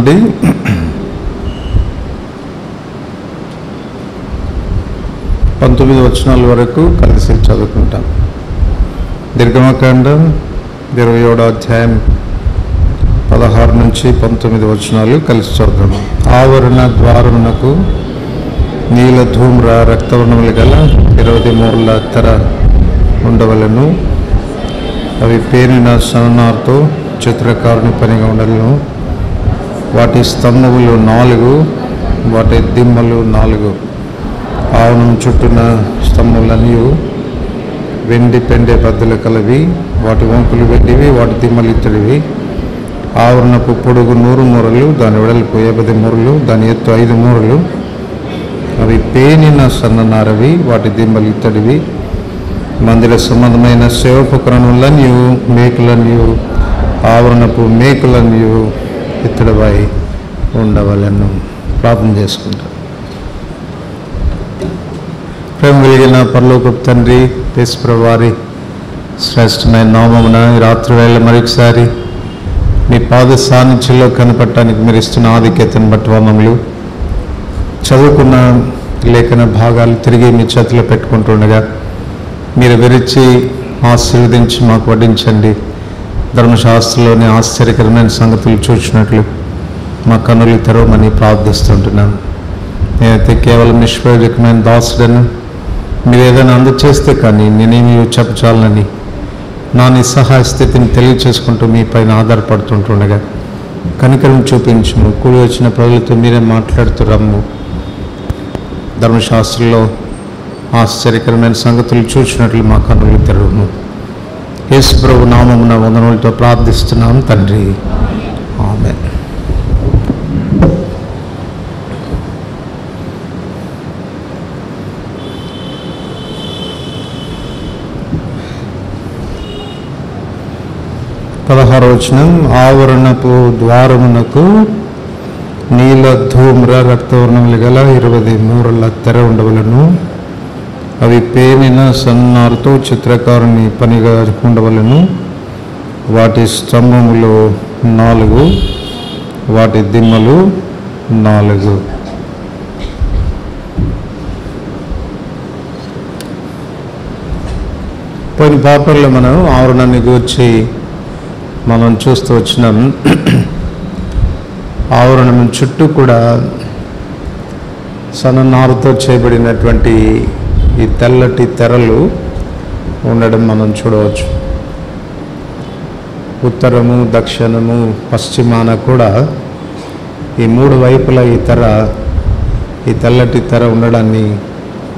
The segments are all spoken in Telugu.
నుండి 19 వచనాల వరకు కలిసి చదువుకుంటాం. నిర్గమకాండం 27వ అధ్యాయం 16 నుంచి 19 వచనాలు కలిసి చదువుతాం. ఆవరణ ద్వారమునకు నీల ధూమ్ర రక్తవర్ణములు గల 20 మూరల తెర ఉండవలను. అవి పేనిన సన్ననారతో చిత్రకారుని పనిగా ఉండలను. వాటి స్తంభములు 4, వాటి దిమ్మలు 4. ఆవరణం చుట్టూన స్తంభములన్నీ వెండి పెండే బద్దలు కలవి. వాటి వంకులు వెండివి, వాటి దిమ్మలు ఇత్తడివి. ఆవరణపు పొడుగు 100 మూరలు, దాని వెడల్పు 50 మూరలు, దాని ఎత్తు 5 మూరలు. అవి పేనిన సన్ననారవి, వాటి దిమ్మలు ఇత్తడివి. మందిర సంబంధమైన సేవోపకరణములన్నీ మేకులన్నీ ఆవరణపు మేకులన్నీ ఇత్తడివై ఉండవలను. ప్రార్థన చేసుకుంటాం. ప్రేమ కలిగిన పరలోకపు తండ్రి, యేసుప్రభు వారి శ్రేష్టమైన నామమున ఈ రాత్రి వేళ మరొకసారి మీ పాద సాన్నిధ్యంలో కనపడటానికి మీరు ఇస్తున్న ఆధిక్యతను బట్టి వందనములు. చదువుకున్న లేఖన భాగాలు తిరిగి మీ చేతిలో పెట్టుకుంటుండగా మీరు విరిచి ఆశీర్వదించి మాకు వడ్డించండి. ధర్మశాస్త్రంలోని ఆశ్చర్యకరమైన సంగతులు చూసినట్లు మా కన్నులు తెరవమని ప్రార్థిస్తుంటున్నాను. నేనైతే కేవలం నిష్ప్రయోజకమైన దాసుడను. మీరు ఏదైనా అందచేస్తే కానీ నేనేమి చెప్పచాలని నా నిస్సహాయ స్థితిని తెలియచేసుకుంటూ మీ పైన ఆధారపడుతుంటుండగా కనికరం చూపించుము. కూడి వచ్చిన ప్రజలతో మీరే మాట్లాడుతూ రమ్ము. ధర్మశాస్త్రంలో ఆశ్చర్యకరమైన సంగతులు చూసినట్లు మా కన్నులు తెరవము. యేసు ప్రభు నామమున వందనములతో ప్రార్థిస్తున్నాం తండ్రి, ఆమేన్. వచనం. ఆవరణపు ద్వారమునకు నీల ధూమ్ర రక్తవర్ణములు గల 20 మూరల తెర ఉండవలను. అవి పేనిన సన్నారుతో చిత్రకారుని పనిగా ఉండవలను. వాటి స్తంభములు 4, వాటి దిమ్మలు 4. పోయిన పాపర్లో మనం ఆవరణాన్ని గూర్చి మనం చూస్తూ వచ్చినాం. ఆవరణం చుట్టూ కూడా సన్ననారుతో చేయబడినటువంటి ఈ తెల్లటి తెరలు ఉండడం మనం చూడవచ్చు. ఉత్తరము, దక్షిణము, పశ్చిమాన కూడా ఈ 3 వైపులా ఈ తెల్లటి తెర ఉండడాన్ని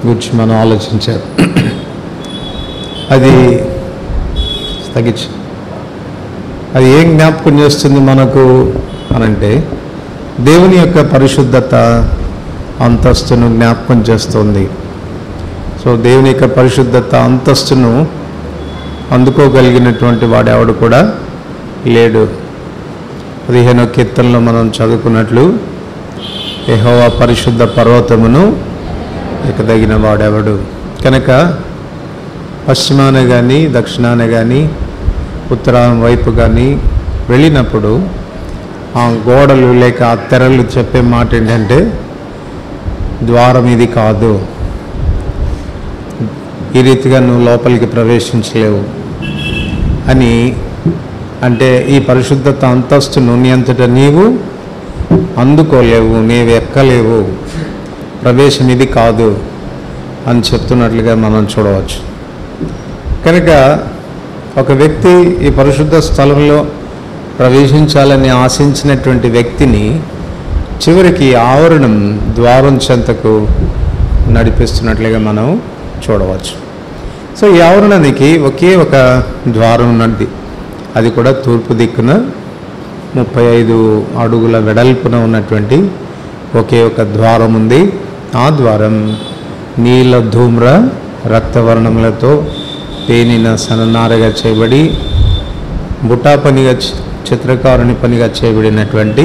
గురించి మనం ఆలోచించాం. అది ఏం జ్ఞాపకం చేస్తుంది మనకు అనంటే దేవుని యొక్క పరిశుద్ధత అంతస్తును జ్ఞాపకం చేస్తుంది. సో దేవుని యొక్క పరిశుద్ధత అంతస్తును అందుకోగలిగినటువంటి వాడెవడు కూడా లేడు. 15వ కీర్తనలో మనం చదువుకున్నట్లు యెహోవా పరిశుద్ధ పర్వతమును ఎక్కదగిన వాడెవడు. కనుక పశ్చిమాన కానీ దక్షిణాన కానీ ఉత్తరం వైపు కానీ వెళ్ళినప్పుడు ఆ గోడలు లేక ఆ తెరలు చెప్పే మాట ఏంటంటే ద్వారం ఇది కాదు, ఈ రీతిగా నువ్వు లోపలికి ప్రవేశించలేవు అని. అంటే ఈ పరిశుద్ధత అంతస్తును నీ అంతటా నీవు అందుకోలేవు, నీవు ఎక్కలేవు, ప్రవేశం ఇది కాదు అని చెప్తున్నట్లుగా మనం చూడవచ్చు. కనుక ఒక వ్యక్తి ఈ పరిశుద్ధ స్థలంలో ప్రవేశించాలని ఆశించినటువంటి వ్యక్తిని చివరికి ఆవరణం ద్వారం చెంతకు నడిపిస్తున్నట్లుగా మనం చూడవచ్చు. సో ఈ ఆవరణానికి ఒకే ఒక ద్వారం ఉన్నది. అది కూడా తూర్పు దిక్కున 35 అడుగుల వెడల్పున ఉన్నటువంటి ఒకే ఒక ద్వారం ఉంది. ఆ ద్వారం నీల ధూమ్ర రక్తవర్ణములతో పేనిన సన్ననారగా చేయబడి బుటా పనిగా చిత్రకారుని పనిగా చేయబడినటువంటి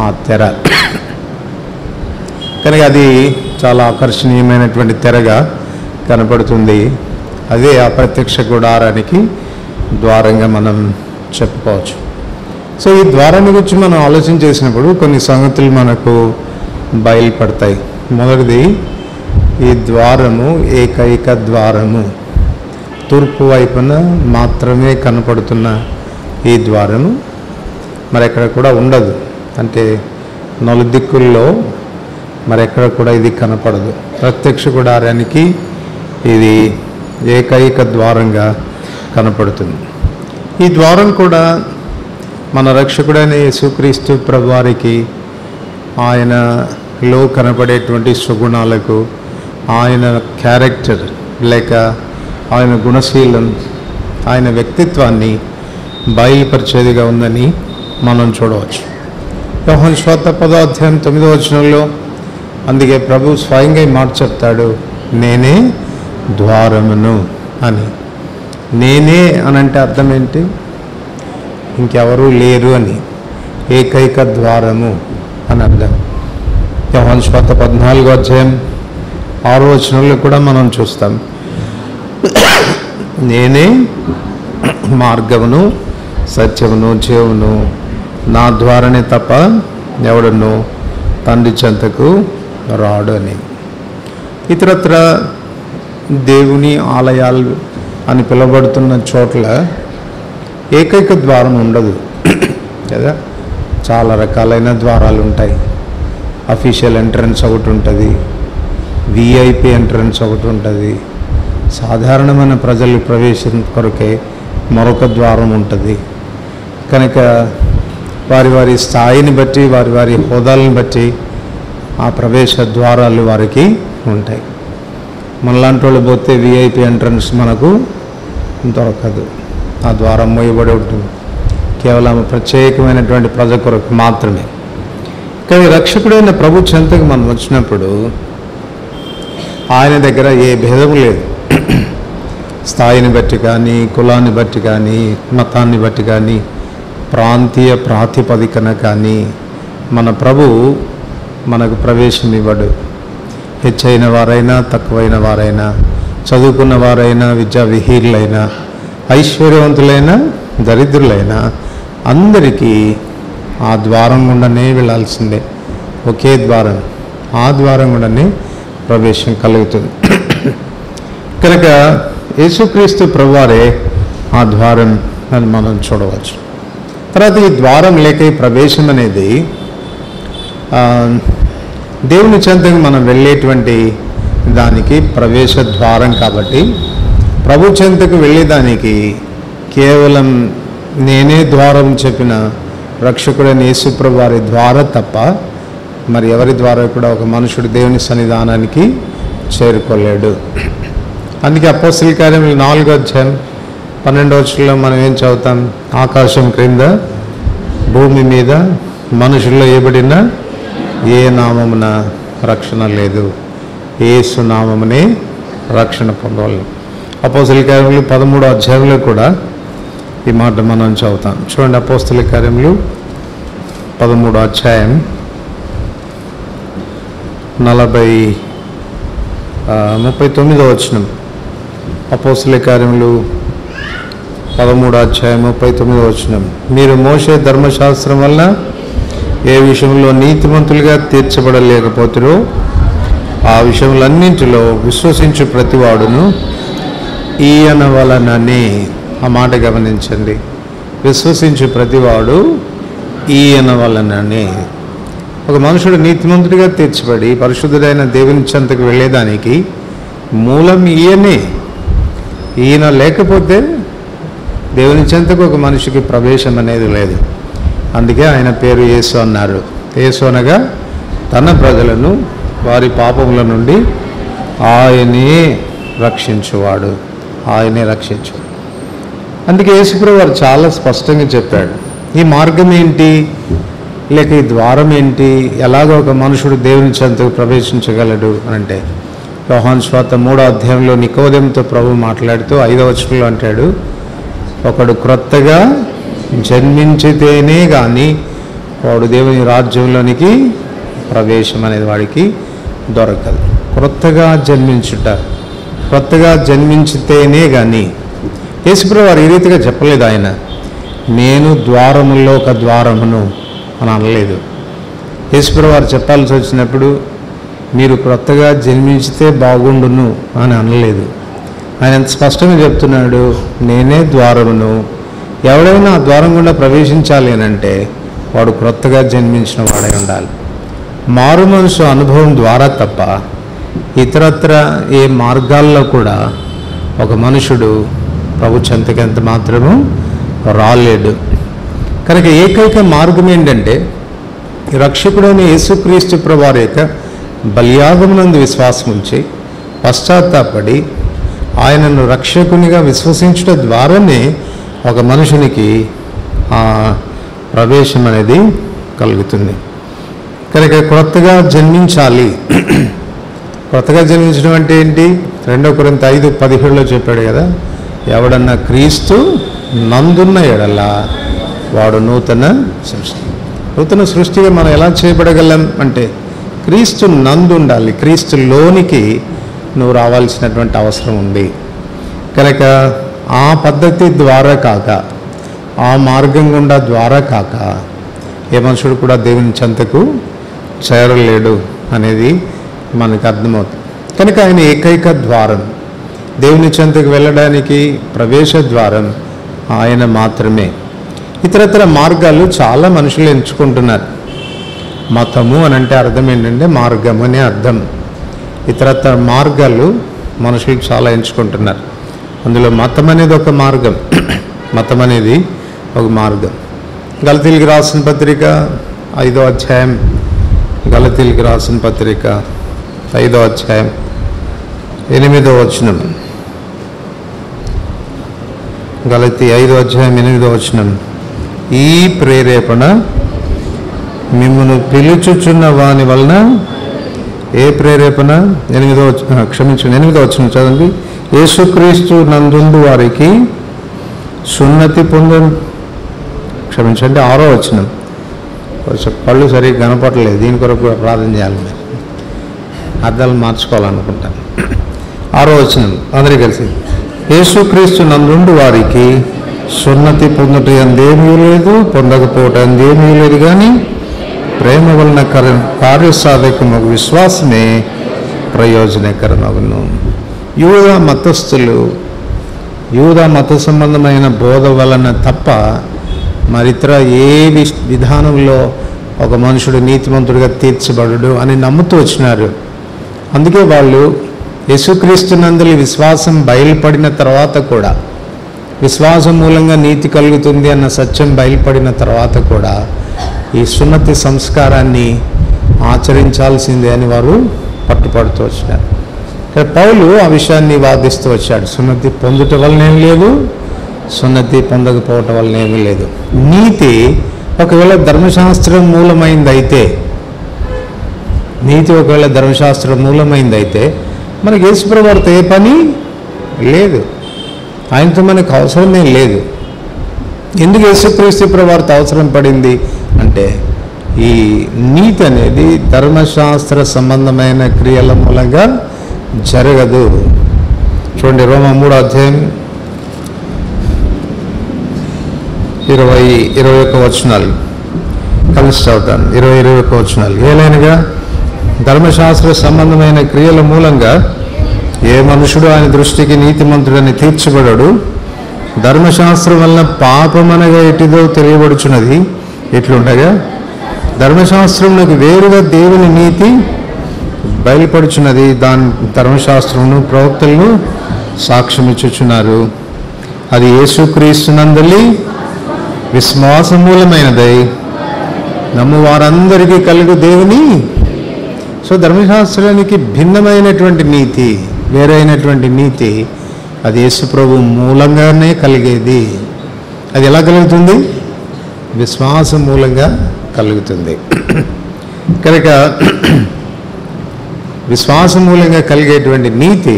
ఆ తెర. కనుక అది చాలా ఆకర్షణీయమైనటువంటి తెరగా కనపడుతుంది. అదే ఆ ప్రత్యక్ష గుడారానికి ద్వారంగా మనం చెప్పుకోవచ్చు. సో ఈ ద్వారాన్ని గురించి మనం ఆలోచన చేసినప్పుడు కొన్ని సంగతులు మనకు బయలుపడతాయి. మొదటిది, ఈ ద్వారము ఏకైక ద్వారము. తూర్పు వైపున మాత్రమే కనపడుతున్న ఈ ద్వారము మరెక్కడ కూడా ఉండదు. అంటే నలుదిక్కుల్లో మరెక్కడ కూడా ఇది కనపడదు. ప్రత్యక్ష గుడారానికి ఇది ఏకైక ద్వారంగా కనపడుతుంది. ఈ ద్వారం కూడా మన రక్షకుడైన యేసుక్రీస్తు ప్రభువారికి, ఆయనలో కనపడేటువంటి సుగుణాలకు, ఆయన క్యారెక్టర్ లేక ఆయన గుణశీలం, ఆయన వ్యక్తిత్వాన్ని బయలుపరిచేదిగా ఉందని మనం చూడవచ్చు. యోహాను సువార్త 10వ అధ్యాయం 9వ వచనంలో అందుకే ప్రభు స్వయంగా ఈ మాట చెప్తాడు, నేనే ద్వారమును అని. నేనే అనంటే అర్థం ఏంటి? ఇంకెవరూ లేరు అని. ఏకైక ద్వారము అని అర్థం. యోహాను సువార్త 14వ అధ్యాయం 6వ వచనంలో కూడా మనం చూస్తాం, నేనే మార్గమును సత్యమును జీవమును, నా ద్వారానే తప్ప ఎవడను తండ్రి చెంతకు రాడు అని. ఇతరత్ర దేవుని ఆలయాలు అని పిలువబడుతున్న చోట్ల ఏకైక ద్వారం ఉండదు కదా. చాలా రకాలైన ద్వారాలు ఉంటాయి. అఫీషియల్ ఎంట్రన్స్ ఒకటి ఉంటుంది, విఐపి ఎంట్రన్స్ ఒకటి ఉంటుంది, సాధారణమైన ప్రజలు ప్రవేశం కొరకే మరొక ద్వారం ఉంటుంది. కనుక వారి వారి స్థాయిని బట్టి, వారి వారి హోదాలను బట్టి ఆ ప్రవేశ ద్వారాలు వారికి ఉంటాయి. మనలాంటి వాళ్ళు పోతే విఐపి ఎంట్రన్స్ మనకు దొరకదు. ఆ ద్వారం మూయబడి ఉంటుంది, కేవలం ప్రత్యేకమైనటువంటి ప్రజల కొరకు మాత్రమే. కానీ రక్షకుడైన ప్రభు చెంతకు మనం వచ్చినప్పుడు ఆయన దగ్గర ఏ భేదము లేదు. స్థాయిని బట్టి కానీ, కులాన్ని బట్టి కానీ, మతాన్ని బట్టి కానీ, ప్రాంతీయ ప్రాతిపదికన కానీ మన ప్రభు మనకు ప్రవేశం ఇవ్వడు. హెచ్చైన వారైనా, తక్కువైన వారైనా, చదువుకున్న వారైనా, విద్యా విహీనులైనా, ఐశ్వర్యవంతులైనా, దరిద్రులైనా అందరికీ ఆ ద్వారం గుండానే వెళ్ళాల్సిందే. ఒకే ద్వారం, ఆ ద్వారం గుండానే ప్రవేశం కలుగుతుంది. కనుక యేసుక్రీస్తు ప్రభువారే ఆ ద్వారం అని మనం చూడవచ్చు. తర్వాత ఈ ద్వారం లేక ఈ ప్రవేశం అనేది దేవుని చెంతకు మనం వెళ్ళేటువంటి దానికి ప్రవేశ ద్వారం. కాబట్టి ప్రభు చెంతకు వెళ్ళేదానికి కేవలం నేనే ద్వారం చెప్పిన రక్షకుడైన యేసు ప్రభు వారి ద్వారా తప్ప మరి ఎవరి ద్వారా కూడా ఒక మనుషుడు దేవుని సన్నిధానానికి చేరుకోలేడు. అందుకే అపోస్తలుల కార్యములు 4వ అధ్యాయం 12వ వచనంలో మనం ఏం చదువుతాం? ఆకాశం క్రింద భూమి మీద మనుషుల్లో ఇవ్వబడిన ఏ నామమున రక్షణ లేదు, యేసు నామమునే రక్షణ పొందవాలి. అపోస్తలుల కార్యములు 13వ అధ్యాయంలో కూడా ఈ మాట మనం చదువుతాం. చూడండి, అపోస్తలుల కార్యములు 13వ అధ్యాయం 39వ వచనం. అపోస్తలుల కార్యములు 13వ అధ్యాయం 39వ వచనం. మీరు మోషే ధర్మశాస్త్రం వల్ల ఏ విషయంలో నీతిమంతులుగా తీర్చబడలేకపోతారో ఆ విషయములన్నింటిలో విశ్వసించు ప్రతివాడును ఈయన వలననే. ఆ మాట గమనించండి, విశ్వసించు ప్రతివాడు ఈయన వలననే. ఒక మనుషుడు నీతిమంతుడిగా తీర్చబడి పరిశుద్ధుడైన దేవుని చెంతకు వెళ్ళేదానికి మూలం ఈయనే. ఈయన లేకపోతే దేవుని చెంతకు ఒక మనిషికి ప్రవేశం అనేది లేదు. అందుకే ఆయన పేరు యేసు అన్నారు. యేసు అనగా తన ప్రజలను వారి పాపముల నుండి ఆయనే రక్షించువాడు, ఆయనే రక్షించు. అందుకే యేసుప్రభువు వారు చాలా స్పష్టంగా చెప్పాడు, ఈ మార్గం ఏంటి, లేక ఈ ద్వారం ఏంటి, ఎలాగో ఒక మనుషుడు దేవుని చెంతకు ప్రవేశించగలడు అని అంటే, యోహాను సువార్త 3వ అధ్యాయంలో నికోదేముతో ప్రభు మాట్లాడుతూ 5వ వచనంలో అంటాడు, ఒకడు క్రొత్తగా జన్మించితేనే కానీ వాడు దేవుని రాజ్యంలోనికి ప్రవేశం అనేది వాడికి దొరకదు. క్రొత్తగా జన్మించుట, క్రొత్తగా జన్మించితేనే కానీ. యేసుప్రభువు వారు ఈ రీతిగా చెప్పలేదు. ఆయన నేను ద్వారముల్లో ఒక ద్వారమును అని అనలేదు. యేసుప్రభువు వారు చెప్పాల్సి వచ్చినప్పుడు మీరు క్రొత్తగా జన్మించితే బాగుండును అని అనలేదు. ఆయన ఎంత స్పష్టంగా చెప్తున్నాడు, నేనే ద్వారమును, ఎవడైనా ఆ ద్వారం గుండా ప్రవేశించాలి అని అంటే వాడు క్రొత్తగా జన్మించిన వాడై ఉండాలి. మారు మనసు అనుభవం ద్వారా తప్ప ఇతరత్ర ఏ మార్గాల్లో కూడా ఒక మనుషుడు ప్రభు చెంతకి ఎంత మాత్రము రాలేడు. కనుక ఏకైక మార్గం ఏంటంటే రక్షకుడైన యేసుక్రీస్తు ప్రభువారి యొక్క బలియాగమునందు విశ్వాసం ఉంచి పశ్చాత్తాపడి ఆయనను రక్షకునిగా విశ్వసించడం ద్వారానే ఒక మనుషునికి ఆ ప్రవేశం అనేది కలుగుతుంది. కనుక క్రొత్తగా జన్మించాలి. క్రొత్తగా జన్మించడం అంటే ఏంటి? 2 కొరింథీ 5:17 చెప్పాడు కదా, ఎవడన్నా క్రీస్తు నందున్న ఎడల వాడు నూతన సృష్టి. నూతన సృష్టిగా మనం ఎలా చేయబడగలం అంటే క్రీస్తు నందు ఉండాలి. క్రీస్తులోనికి నువ్వు రావాల్సినటువంటి అవసరం ఉంది. కనుక ఆ పద్ధతి ద్వారా కాక, ఆ మార్గం గుండా ద్వారా కాక ఏ మనుషుడు కూడా దేవుని చెంతకు చేరలేడు అనేది మనకు అర్థమవుతుంది. కనుక ఆయన ఏకైక ద్వారం, దేవుని చెంతకు వెళ్ళడానికి ప్రవేశ ద్వారం ఆయన మాత్రమే. ఇతరత్ర మార్గాలు చాలా మనుషులు ఎంచుకుంటున్నారు. మతము అని అంటే అర్థం ఏంటంటే మార్గం అనే అర్థం. ఇతరత్ర మార్గాలు మనుషులు చాలా ఎంచుకుంటున్నారు. అందులో మతం అనేది ఒక మార్గం. మతం అనేది ఒక మార్గం. గలతీయులకు రాసిన పత్రిక 5వ అధ్యాయం, గలతీయులకు రాసిన పత్రిక 5వ అధ్యాయం 8వ వచనం. గలతీ 5వ అధ్యాయం 8వ వచనం. ఈ ప్రేరేపణ మిమ్మును పిలుచుచున్న వాని వలన, ఏ ప్రేరేపణ? 8వ వచనం చదండి. యేసుక్రీస్తు నందుండు వారికి సున్నతి క్షమించండి 6వ వచనం. కళ్ళు సరిగ్గా కనపడలేదు, దీని కొరకు ప్రార్థన చేయాలి. మీరు అర్థాలు మార్చుకోవాలనుకుంటాను. 6వ వచనం అందరికీ కలిసి. యేసుక్రీస్తు నందుండు వారికి సున్నతి పొందుట అందేమీ లేదు, పొందకపోవటం అందేమీ లేదు, కానీ ప్రేమ వలన కార్యసాధకము విశ్వాసమే ప్రయోజనకరమగును. యూదా మత సంబంధమైన బోధ వలన తప్ప మరితర ఏ విధానంలో ఒక మనుషుడు నీతిమంతుడిగా తీర్చబడడు అని నమ్ముతూ వచ్చినారు. అందుకే వాళ్ళు యేసుక్రీస్తునందలి విశ్వాసం బయలుపడిన తర్వాత కూడా, విశ్వాసం మూలంగా నీతి కలుగుతుంది అన్న సత్యం బయలుపడిన తర్వాత కూడా ఈ సున్నతి సంస్కారాన్ని ఆచరించాల్సిందే అని వారు పట్టుపడుతూ వచ్చినారు. పౌలు ఆ విషయాన్ని వాదిస్తూ వచ్చాడు. సున్నతి పొందుట వలన ఏమీ లేదు, సున్నతి పొందకపోవటం వలన ఏమీ లేదు. నీతి ఒకవేళ ధర్మశాస్త్రం మూలమైందైతే, ధర్మశాస్త్రం మూలమైందైతే మనకి యేసుప్రభువు వారితో ఏ పని లేదు, ఆయనతో మనకు అవసరమే లేదు. ఎందుకు యేసుక్రీస్తు ప్రభువు వారితో అవసరం పడింది అంటే ఈ నీతి అనేది ధర్మశాస్త్ర సంబంధమైన క్రియల మూలంగా జరగదు. చూడండి, రోమా 3వ అధ్యాయం 20-21 వచనాలు కలిసి చదువుతాను. 20-21 వచనాలు. ఏలైనగా ధర్మశాస్త్ర సంబంధమైన క్రియల మూలంగా ఏ మనుషుడు ఆయన దృష్టికి నీతిమంతుడని తీర్చబడడు. ధర్మశాస్త్రం వలన పాపమనగా ఎటిదో తెలియబడుచున్నది. ఎట్లుండగా ధర్మశాస్త్రమునకు వేరుగా దేవుని నీతి బయలుపడుచున్నది. దాని ధర్మశాస్త్రమును ప్రవక్తలను సాక్ష్యమిచ్చుచున్నారు. అది యేసుక్రీస్తునందలి విశ్వాసమూలమైనదై నమ్ము వారందరికీ కలుగు దేవుని. సో ధర్మశాస్త్రానికి భిన్నమైనటువంటి నీతి, వేరైనటువంటి నీతి అది యేసు ప్రభు మూలంగానే కలిగేది. అది ఎలా కలుగుతుంది? విశ్వాసం మూలంగా కలుగుతుంది. కనుక విశ్వాసం మూలంగా కలిగేటువంటి నీతి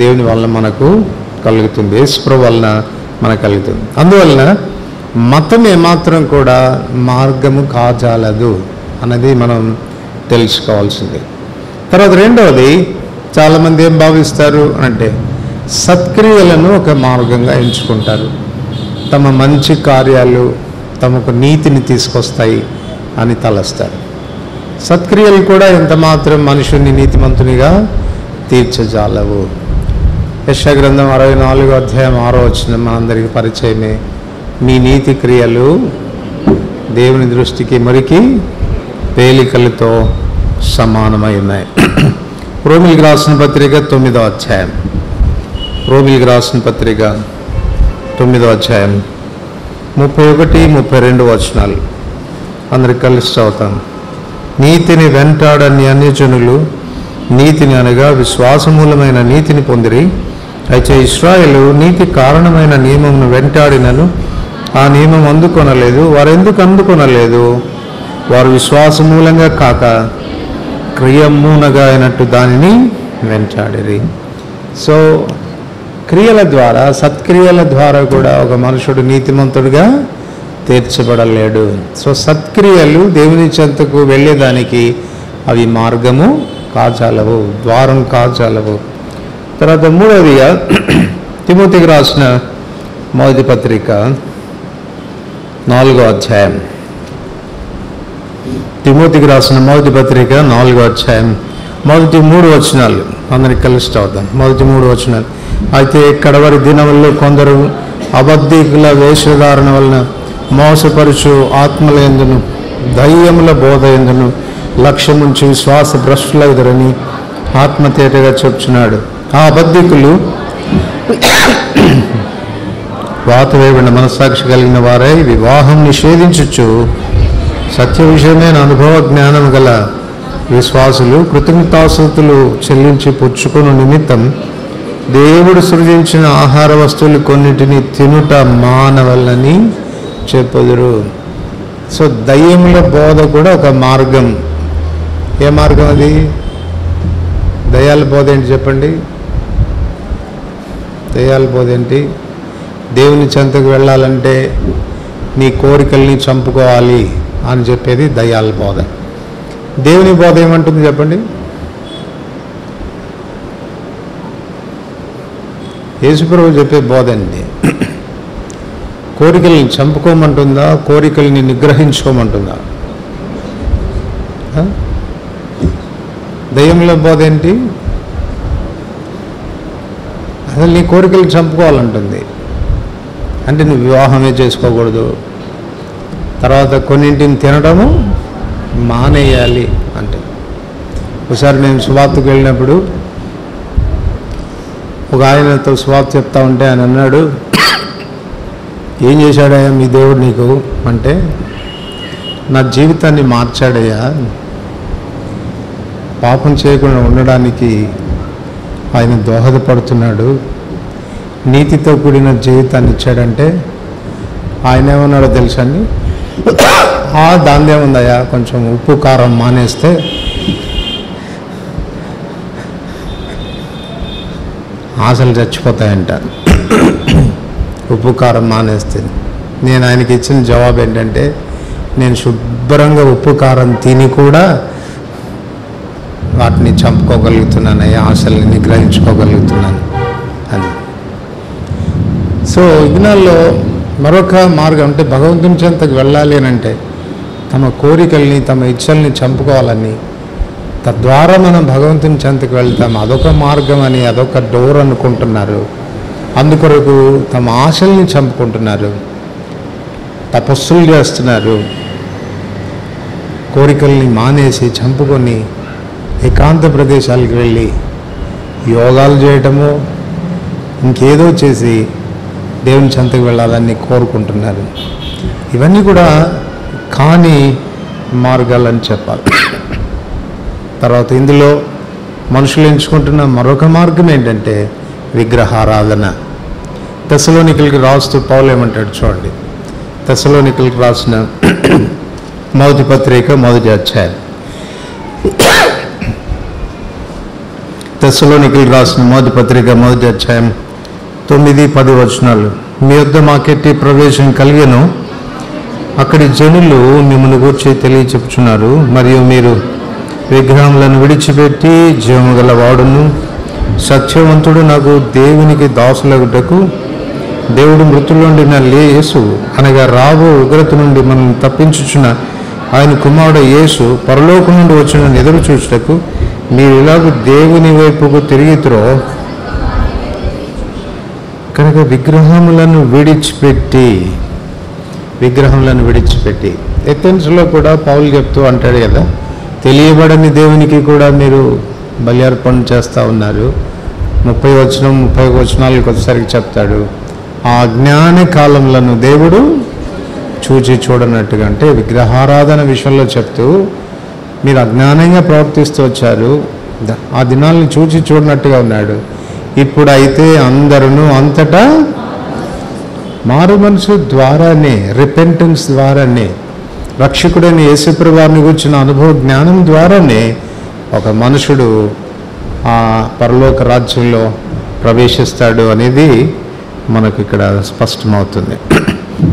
దేవుని వలన మనకు కలుగుతుంది, యేసు ప్రభు వలన మనకు కలుగుతుంది. అందువలన మతం ఏమాత్రం కూడా మార్గము కాజాలదు అన్నది మనం తెలుసుకోవాల్సింది. తర్వాత రెండవది, చాలామంది ఏం భావిస్తారు అంటే సత్క్రియలను ఒక మార్గంగా ఎంచుకుంటారు. తమ మంచి కార్యాలు తమకు నీతిని తీసుకొస్తాయి అని తలస్తారు. సత్క్రియలు కూడా ఎంతమాత్రం మనుషుని నీతిమంతునిగా తీర్చజాలవు. యెషయా గ్రంథం 64వ అధ్యాయం 6వ వచనం మనందరికీ పరిచయమే. మీ నీతి క్రియలు దేవుని దృష్టికి మురికి పేలికలతో సమానమై ఉన్నాయి. రోమిలికి రాసిన పత్రిక 9వ అధ్యాయం, రోమిలికి రాసిన పత్రిక 9వ అధ్యాయం 31-32 వచనాలు అందరికి కలిసి చదువుతాను. నీతిని వెంటాడని అన్యజనులు నీతిని అనగా విశ్వాసమూలమైన నీతిని పొందిరి. అయితే ఇశ్రాయేలు నీతి కారణమైన నియమమును వెంటాడినను ఆ నియమం అందుకొనలేదు. వారు ఎందుకు అందుకొనలేదు? వారు విశ్వాసమూలంగా కాక క్రియమూనగా అయినట్టు దానిని వెంటాడిరి. సో క్రియల ద్వారా, సత్క్రియల ద్వారా కూడా ఒక మనుషుడు నీతిమంతుడిగా తీర్చబడలేడు. సో సత్క్రియలు దేవుని చెంతకు వెళ్ళేదానికి అవి మార్గము కాజాలవు, ద్వారం కాజాలవు. తర్వాత మూడవదిగా తిమోతికి రాసిన మొదటి పత్రిక 4వ అధ్యాయం, తిమోతికి రాసిన మొదటి పత్రిక 4వ అధ్యాయం మొదటి 3 వచనాలు అందరికి కలిసి చదువుతాం. మొదటి 3 వచనాలు. అయితే కడవరి దినముల్లో కొందరు అబద్ధికుల వేషధారణ వలన మోసపరుచు ఆత్మల యందును దయ్యముల బోధ యందును లక్ష్యముంచి విశ్వాస భ్రష్టులైదరని ఆత్మతేటగా చెప్తున్నాడు. ఆ అబద్ధికులు వాతవేయబడిన మనస్సాక్షి కలిగిన వారై వివాహం నిషేధించుచు సత్య విషయమైన అనుభవ జ్ఞానం గల విశ్వాసులు కృతజ్ఞతాస్తుతులు చెల్లించి పుచ్చుకుని నిమిత్తం దేవుడు సృజించిన ఆహార వస్తువులు కొన్నిటిని తినుట మానవలని చెప్పుదురు. సో దయ్యముల బోధ కూడా ఒక మార్గం. ఏ మార్గం అది? దయ్యాల బోధ ఏంటి చెప్పండి? దయ్యాల బోధ ఏంటి? దేవుని చెంతకు వెళ్ళాలంటే నీ కోరికల్ని చంపుకోవాలి అని చెప్పేది దయ్యాల బోధ. దేవుని బోధ ఏమంటుంది చెప్పండి? యేసుప్రభు చెప్పే బోధ అండి. కోరికల్ని చంపుకోమంటుందా? కోరికల్ని నిగ్రహించుకోమంటుందా? దయ్యంల బోధ ఏంటి? అసలు నీ కోరికలు చంపుకోవాలంటుంది. అంటే నువ్వు వివాహమే చేసుకోకూడదు, తర్వాత కొన్నింటిని తినడము మానేయాలి అంటే. ఒకసారి మేము సువార్తకు వెళ్ళినప్పుడు ఒక ఆయనతో సువార్త చెప్తా ఉంటే ఆయన అన్నాడు, ఏం చేశాడయ్యా మీ దేవుడు నీకు అంటే, నా జీవితాన్ని మార్చాడయ్యా, పాపం చేయకుండా ఉండడానికి ఆయన దోహదపడుతున్నాడు, నీతితో కూడిన జీవితాన్ని ఇచ్చాడంటే ఆయన ఏమన్నాడో తెలుసా అండి? దాందేముందయ్యా, కొంచెం ఉప్పు కారం మానేస్తే ఆశలు చచ్చిపోతాయంట. ఉప్పు కారం మానేస్తే. నేను ఆయనకి ఇచ్చిన జవాబు ఏంటంటే, నేను శుభ్రంగా ఉప్పు కారం తిని కూడా వాటిని చంపుకోగలుగుతున్నానయ్యా, ఆశల్ని నిగ్రహించుకోగలుగుతున్నాను అని. సో ఇగ్నాల్లో మరొక మార్గం అంటే భగవంతుని చెంతకు వెళ్ళాలి అని అంటే తమ కోరికల్ని, తమ ఇచ్చల్ని చంపుకోవాలని, తద్వారా మనం భగవంతుని చెంతకు వెళ్తాం, అదొక మార్గం అని, అదొక డోర్ అనుకుంటున్నారు. అందుకొరకు తమ ఆశల్ని చంపుకుంటున్నారు, తపస్సులు చేస్తున్నారు, కోరికల్ని మానేసి చంపుకొని ఏకాంత ప్రదేశాలకు వెళ్ళి యోగాలు చేయటము, ఇంకేదో చేసి దేవుని చెంతకు వెళ్ళాలని కోరుకుంటున్నారు. ఇవన్నీ కూడా కాని మార్గాలని చెప్పాలి. తర్వాత ఇందులో మనుషులు ఎంచుకుంటున్న మరొక మార్గం ఏంటంటే విగ్రహారాధన. తెస్సలోనికలకు రాస్తూ పౌలు ఏమంటాడు చూడండి. తెస్సలోనికలకు రాసిన మొదటి పత్రిక 1వ అధ్యాయం, తెస్సలోనికలకు రాసిన మొదటి పత్రిక 1వ అధ్యాయం 9-10 వచనాలు. మీ వద్ద మాకెట్టి ప్రవేశం కలిగెను, అక్కడి జనులు మిమ్మల్ని గూర్చి తెలియచెప్పుచున్నారు. మరియు మీరు విగ్రహములను విడిచిపెట్టి జీవము గల వాడును సత్యవంతుడు నాకు దేవునికి దాసులగుటకు దేవుడు మృతుల్లోండిన యేసు అనగా రాబో ఉగ్రత నుండి మనల్ని తప్పించుచున్న ఆయన కుమారుడు యేసు పరలోకం నుండి వచ్చిన ఎదురు చూచుటకు మీరు ఇలాగ దేవుని వైపుకు తిరిగితురో కనుక విగ్రహములను విడిచిపెట్టి ఎథెన్స్లో కూడా పౌలు చెప్తూ అంటాడు కదా, తెలియబడని దేవునికి కూడా మీరు బలి చేస్తూ ఉన్నారు. 30 వచనాలకు ఒకసారికి చెప్తాడు, ఆ అజ్ఞాన కాలములను దేవుడు చూచి చూడనట్టుగా, అంటే విగ్రహారాధన విషయంలో చెప్తూ మీరు అజ్ఞానంగా ప్రవర్తిస్తూ వచ్చారు, ఆ దినాలను చూచి చూడనట్టుగా ఉన్నాడు. ఇప్పుడైతే అందరూ అంతటా మారు మనసు ద్వారానే, రిపెంటెన్స్ ద్వారానే, రక్షకుడైన యేసుప్రభువు వారిని గురించిన అనుభవ జ్ఞానం ద్వారానే ఒక మనుషుడు ఆ పరలోక రాజ్యంలో ప్రవేశిస్తాడు అనేది మనకు ఇక్కడ స్పష్టమవుతుంది.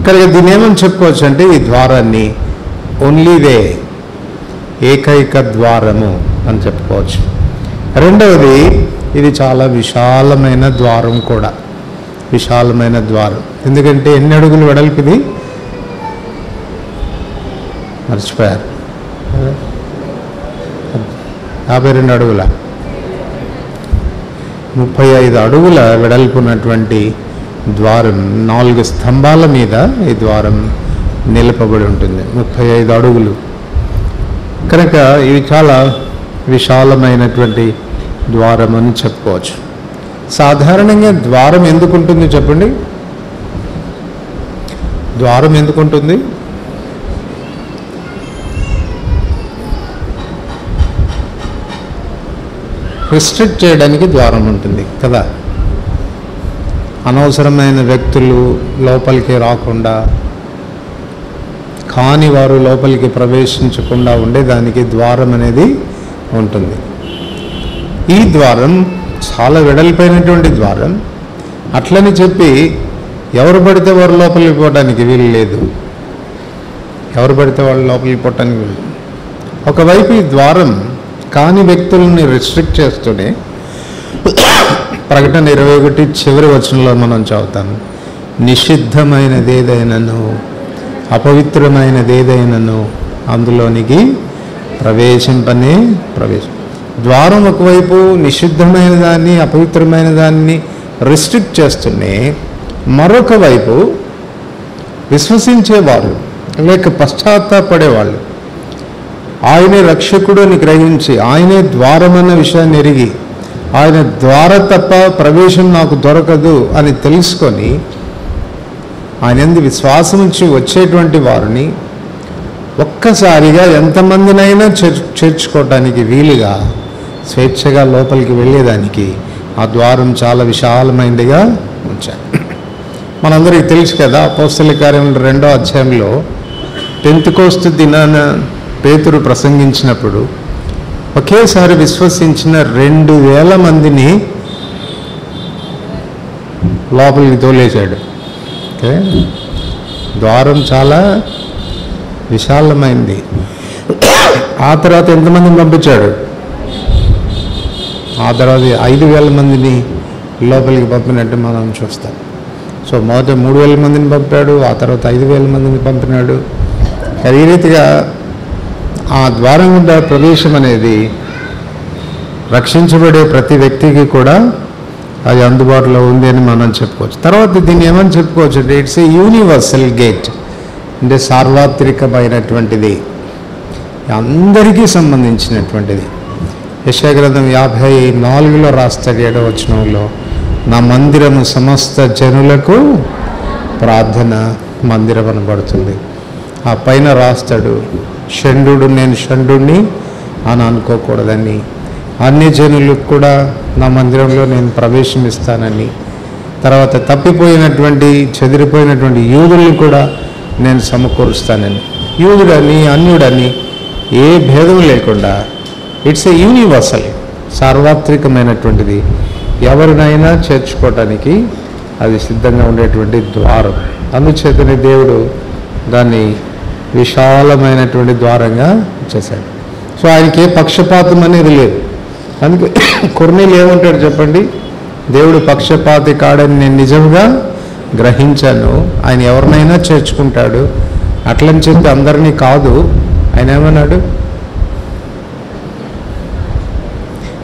కనుక దీన్ని ఏమని చెప్పుకోవచ్చు అంటే, ఈ ద్వారాన్ని ఓన్లీ వే, ఏకైక ద్వారము అని చెప్పుకోవచ్చు. రెండవది, ఇది చాలా విశాలమైన ద్వారం కూడా, విశాలమైన ద్వారం. ఎందుకంటే ఎన్ని అడుగులు వెడల్పిది మర్చిపోయారు, 52 అడుగుల 35 అడుగుల వెడల్పున్నటువంటి ద్వారం, 4 స్తంభాల మీద ఈ ద్వారం నిలపబడి ఉంటుంది, 35 అడుగులు. కనుక ఇది చాలా విశాలమైనటువంటి ద్వారం అని చెప్పుకోవచ్చు. సాధారణంగా ద్వారం ఎందుకు ఉంటుంది చెప్పండి? ద్వారం ఎందుకు ఉంటుంది? రిస్ట్రిక్ట్ చేయడానికి ద్వారం ఉంటుంది కదా. అనవసరమైన వ్యక్తులు లోపలికి రాకుండా, కాని వారు లోపలికి ప్రవేశించకుండా ఉండేదానికి ద్వారం అనేది ఉంటుంది. ఈ ద్వారం చాలా వెడల్పైనటువంటి ద్వారం. అట్లని చెప్పి ఎవరు పడితే వారు లోపలికి పోవడానికి వీలు లేదు, ఎవరు పడితే వాళ్ళు లోపలికి పోవటానికి వీలు. ఒకవైపు ఈ ద్వారం కాని వ్యక్తులని రిస్ట్రిక్ట్ చేస్తూనే ప్రకటన 21 చివరి వచనంలో మనం చదువుతాం, నిషిద్ధమైనదేదైనను అపవిత్రమైనదేదైనను అందులోనికి ప్రవేశింపనే ప్రవేశం. ద్వారం ఒకవైపు నిషిద్ధమైన దాన్ని, అపవిత్రమైన దాన్ని రిస్ట్రిక్ట్ చేస్తూనే, మరొక వైపు విశ్వసించేవారు లేక పశ్చాత్తాపడేవాళ్ళు, ఆయనే రక్షకుడు అని గ్రహించి, ఆయనే ద్వారమన్న విషయాన్ని ఎరిగి, ఆయన ద్వారా తప్ప ప్రవేశం నాకు దొరకదు అని తెలుసుకొని ఆయన యందు విశ్వాసం ఉంచి వచ్చేటువంటి వారిని ఒక్కసారిగా ఎంతమందినైనా చేర్చుకోవటానికి వీలుగా స్వేచ్ఛగా లోపలికి వెళ్ళేదానికి ఆ ద్వారం చాలా విశాలమైనదిగా ఉంచారు. మనందరికీ తెలుసు కదా, అపోస్తల కార్యములు 2వ అధ్యాయంలో పెంతెకోస్తు దినాన పేతురు ప్రసంగించినప్పుడు ఒకేసారి విశ్వసించిన 2000 మందిని లోపలికి తోలేశాడు. ఓకే, ద్వారం చాలా విశాలమైంది. ఆ తర్వాత ఎంతమందిని పంపించాడు? ఆ తర్వాత 5000 మందిని లోపలికి పంపినట్టు మనం చూస్తాం. సో మొదట 3000 మందిని పంపాడు, ఆ తర్వాత 5000 మందిని పంపినాడు. ఈ రీతిగా ఆ ద్వారం గుండా ప్రవేశం అనేది రక్షించబడే ప్రతి వ్యక్తికి కూడా అది అందుబాటులో ఉంది అని మనం చెప్పుకోవచ్చు. తర్వాత దీన్ని ఏమని చెప్పుకోవచ్చు అంటే, ఇట్స్ ఏ యూనివర్సల్ గేట్, అంటే సార్వత్రికమైనటువంటిది, అందరికీ సంబంధించినటువంటిది. యెషయా గ్రంథం 54లో రాస్తాడు 7వ వచనంలో, నా మందిరము సమస్త జనులకు ప్రార్థన మందిరం అనబడుతుంది. ఆ పైన రాస్తాడు, షండు నేను షండుని అని అనుకోకూడదని, అన్ని జనులకు కూడా నా మందిరంలో నేను ప్రవేశం ఇస్తానని, తర్వాత తప్పిపోయినటువంటి చెదిరిపోయినటువంటి యూదుల్ని కూడా నేను సమకూరుస్తానని, యూదుడని అన్యుడని ఏ భేదం లేకుండా ఇట్స్ ఏ యూనివర్సల్, సార్వత్రికమైనటువంటిది, ఎవరినైనా చేర్చుకోవటానికి అది సిద్ధంగా ఉండేటువంటి ద్వారం. అందుచేతనే దేవుడు దాన్ని విశాలమైనటువంటి ద్వారంగా చేశాడు. సో ఆయనకి ఏ పక్షపాతం అనేది లేదు. అందుకే కొర్నేలు ఏమంటాడు చెప్పండి, దేవుడు పక్షపాతి కాడని నేను నిజంగా గ్రహించాను. ఆయన ఎవరినైనా చేర్చుకుంటాడు, అట్లని చెప్పి అందరినీ కాదు. ఆయన ఏమన్నాడు?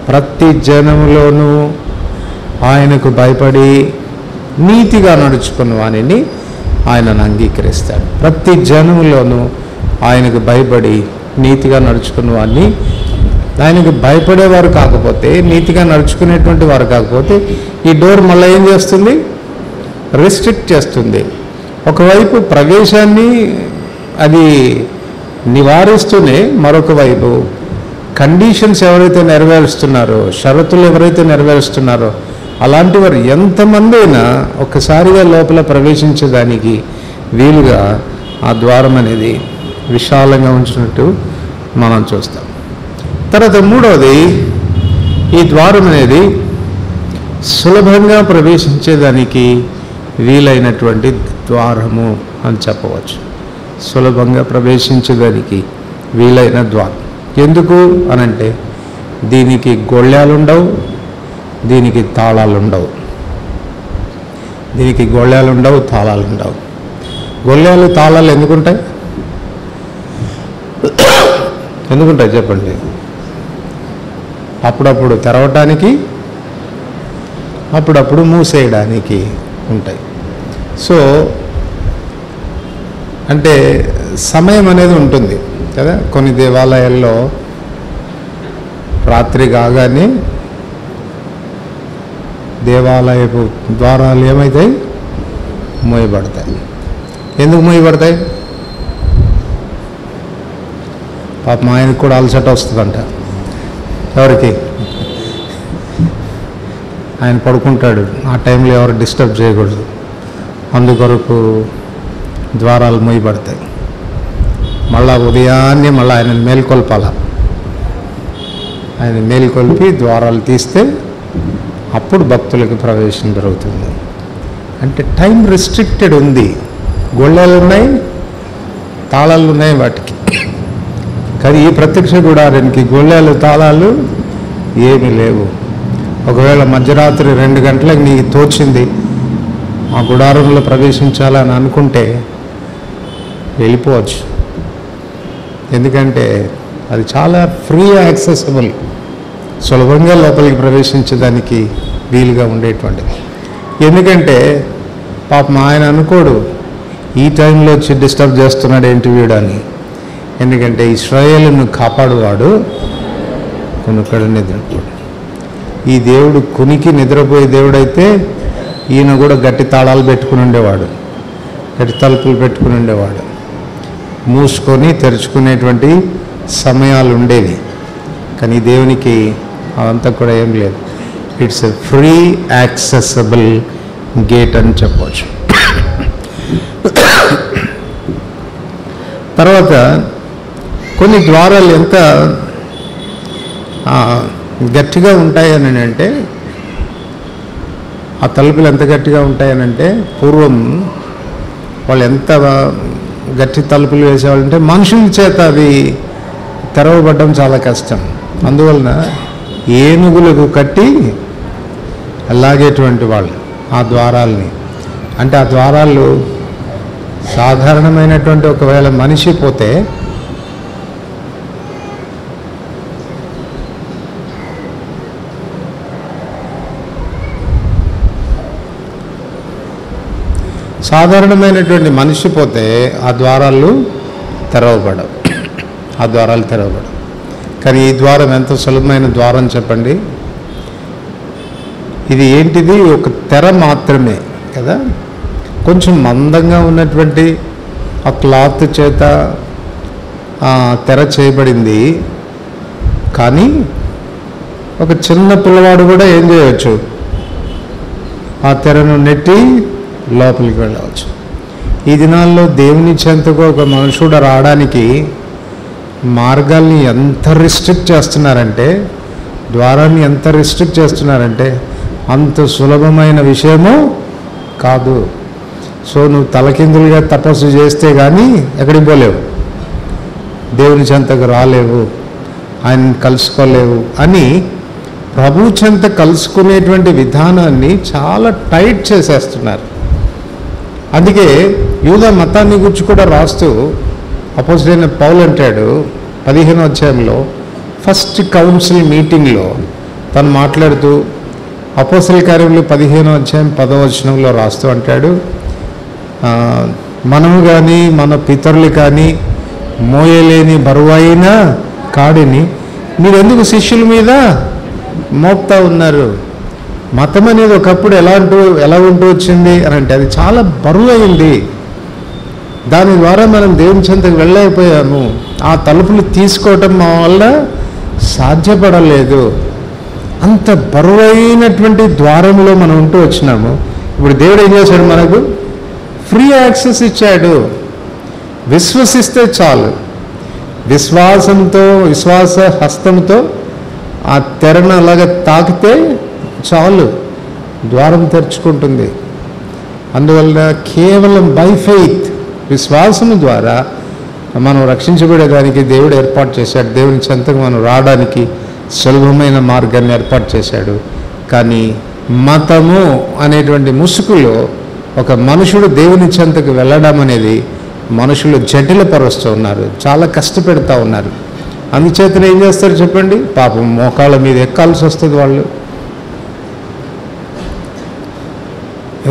ప్రతి జనంలోనూ ఆయనకు భయపడి నీతిగా నడుచుకున్న వానిని ఆయనను అంగీకరిస్తాడు. ప్రతి జనంలోనూ ఆయనకు భయపడి నీతిగా నడుచుకున్న వాడిని, ఆయనకు భయపడేవారు కాకపోతే, నీతిగా నడుచుకునేటువంటి వారు కాకపోతే, ఈ డోర్ మళ్ళీ ఏం చేస్తుంది? రెస్ట్రిక్ట్ చేస్తుంది. ఒకవైపు ప్రవేశాన్ని అది నివారిస్తూనే, మరొక వైపు కండిషన్స్ ఎవరైతే నెరవేరుస్తున్నారో, షరతులు ఎవరైతే నెరవేరుస్తున్నారో, అలాంటి వారు ఎంతమంది అయినా ఒక్కసారిగా లోపల ప్రవేశించడానికి వీలుగా ఆ ద్వారం అనేది విశాలంగా ఉంచినట్టు మనం చూస్తాం. తర్వాత మూడవది, ఈ ద్వారం అనేది సులభంగా ప్రవేశించేదానికి వీలైనటువంటి ద్వారము అని చెప్పవచ్చు. సులభంగా ప్రవేశించేదానికి వీలైన ద్వారం. ఎందుకు అనంటే, దీనికి గొళ్ళాలుండవు, దీనికి తాళాలుండవు. దీనికి గొళ్ళాలుండవు, తాళాలుండవు. గొళ్ళాలు తాళాలు ఎందుకుంటాయి? ఎందుకుంటాయి చెప్పండి? అప్పుడప్పుడు తెరవటానికి, అప్పుడప్పుడు మూసేయడానికి ఉంటాయి. సో అంటే సమయం అనేది ఉంటుంది కదా. కొన్ని దేవాలయాల్లో రాత్రి కాగానే దేవాలయపు ద్వారాలు ఏమవుతాయి? మూయబడతాయి. ఎందుకు మూయబడతాయి? పాపం ఆయనకు కూడా అలసట వస్తుందంట. ఎవరికి? ఆయన పడుకుంటాడు, ఆ టైంలో ఎవరు డిస్టర్బ్ చేయకూడదు, అందుకొరకు ద్వారాలు మూయబడతాయి. మళ్ళా ఉదయాన్నే మళ్ళీ ఆయనను మేల్కొల్పాల. ఆయన మేల్కొల్పి ద్వారాలు తీస్తే అప్పుడు భక్తులకు ప్రవేశం జరుగుతుంది. అంటే టైం రెస్ట్రిక్టెడ్ ఉంది. గొళ్ళాలు ఉన్నాయి, తాళాలు ఉన్నాయి వాటికి. కానీ ఈ ప్రత్యక్ష గుడారానికి గొళ్ళాలు, తాళాలు ఏమీ లేవు. ఒకవేళ మధ్యరాత్రి 2 గంటలకు నీకు తోచింది ఆ గుడారంలో ప్రవేశించాలని అనుకుంటే వెళ్ళిపోవచ్చు. ఎందుకంటే అది చాలా ఫ్రీ యాక్సెసిబుల్, సులభంగా లోపలికి ప్రవేశించడానికి వీలుగా ఉండేటువంటిది. ఎందుకంటే పాపం ఆయన అనుకోడు ఈ టైంలో వచ్చి డిస్టర్బ్ చేస్తున్నాడు ఏంటి వీడు అని. ఎందుకంటే ఇశ్రాయేలును కాపాడువాడు కొనుక్కడు నిద్రపోడు. ఈ దేవుడు కునికి నిద్రపోయే దేవుడైతే ఈయన కూడా గట్టి తాళాలు పెట్టుకుని ఉండేవాడు, గట్టి తలుపులు పెట్టుకుని ఉండేవాడు. మూసుకొని తెరుచుకునేటువంటి సమయాలు ఉండేవి. కానీ దేవునికి అదంతా కూడా ఏం లేదు. It's a free accessible gate అని చెప్పవచ్చు. తర్వాత కొన్ని ద్వారాలు ఎంత గట్టిగా ఉంటాయని అంటే, ఆ తలుపులు ఎంత గట్టిగా ఉంటాయనంటే, పూర్వం వాళ్ళు ఎంత గట్టి తలుపులు వేసేవాళ్ళంటే మనుషుల చేత అవి తెరవబడడం చాలా కష్టం. అందువలన ఏనుగులకు కట్టి లాగేటువంటి వాళ్ళు ఆ ద్వారాలని. అంటే ఆ ద్వారాలు సాధారణమైనటువంటి ఒకవేళ మనిషి పోతే సాధారణమైనటువంటి మనిషి పోతే ఆ ద్వారాలు తెరవబడవు, ఆ ద్వారాలు తెరవబడవు. కానీ ఈ ద్వారం ఎంత సులభమైన ద్వారం చెప్పండి. ఇది ఏంటిది? ఒక తెర మాత్రమే కదా. కొంచెం మందంగా ఉన్నటువంటి ఆ క్లాత్ చేత తెర చేయబడింది. కానీ ఒక చిన్న పిల్లవాడు కూడా ఏం చేయవచ్చు? ఆ తెరను నెట్టి లోపలికి వెళ్ళవచ్చు. ఈ దినాల్లో దేవుని చెంతకు ఒక మనుషుడు రావడానికి మార్గాల్ని ఎంత రిస్ట్రిక్ట్ చేస్తున్నారంటే, ద్వారాన్ని ఎంత రిస్ట్రిక్ట్ చేస్తున్నారంటే అంత సులభమైన విషయము కాదు. సో నువ్వు తలకిందులుగా తపస్సు చేస్తే కానీ ఎక్కడికి పోలేవు, దేవుని చెంతకు రాలేవు, ఆయన కలుసుకోలేవు అని ప్రభు చెంత కలుసుకునేటువంటి విధానాన్ని చాలా టైట్ చేసేస్తున్నారు. అందుకే యూదా మతాన్ని గురించి కూడా రాస్తూ అపోజిట్ పౌలు అంటాడు 15వ అధ్యాయంలో ఫస్ట్ కౌన్సిల్ మీటింగ్లో తను మాట్లాడుతూ అపోస్తల కార్యములు 15వ అధ్యాయం 10వ వచనంలో రాస్తూ అంటాడు, మనము కానీ మన పితరులు కానీ మోయలేని బరువైన కాడిని మీరెందుకు శిష్యుల మీద మోపుతా ఉన్నారు? మతం అనేది ఒకప్పుడు ఎలా ఉంటూ వచ్చింది అని అంటే అది చాలా బరువు అయింది. దాని ద్వారా మనం దేవుని చెంతకు వెళ్ళలేకపోయాము. ఆ తలుపులు తీసుకోవటం మా వల్ల సాధ్యపడలేదు. అంత బరువైనటువంటి ద్వారంలో మనం ఉంటూ వచ్చినాము. ఇప్పుడు దేవుడు ఏం చేశాడు? మనకు ఫ్రీ యాక్సెస్ ఇచ్చాడు. విశ్వసిస్తే చాలు, విశ్వాస హస్తంతో ఆ తెరను అలాగ తాకితే చాలు, ద్వారం తెరుచుకుంటుంది. అందువల్ల కేవలం బై ఫెయిత్, విశ్వాసము ద్వారా మనం రక్షించబడేదానికి దేవుడు ఏర్పాటు చేశాడు. దేవుని చెంతకు మనం రావడానికి సులభమైన మార్గాన్ని ఏర్పాటు చేశాడు. కానీ మతము అనేటువంటి ముసుగులో ఒక మనుషుడు దేవుని చెంతకు వెళ్ళడం అనేది మనుషులు జటిలపరుస్తూ ఉన్నారు, చాలా కష్టపెడతా ఉన్నారు. అందుచేతనే ఏం చేస్తారు చెప్పండి? పాపం మోకాళ్ళ మీద ఎక్కాల్సి వస్తుంది. వాళ్ళు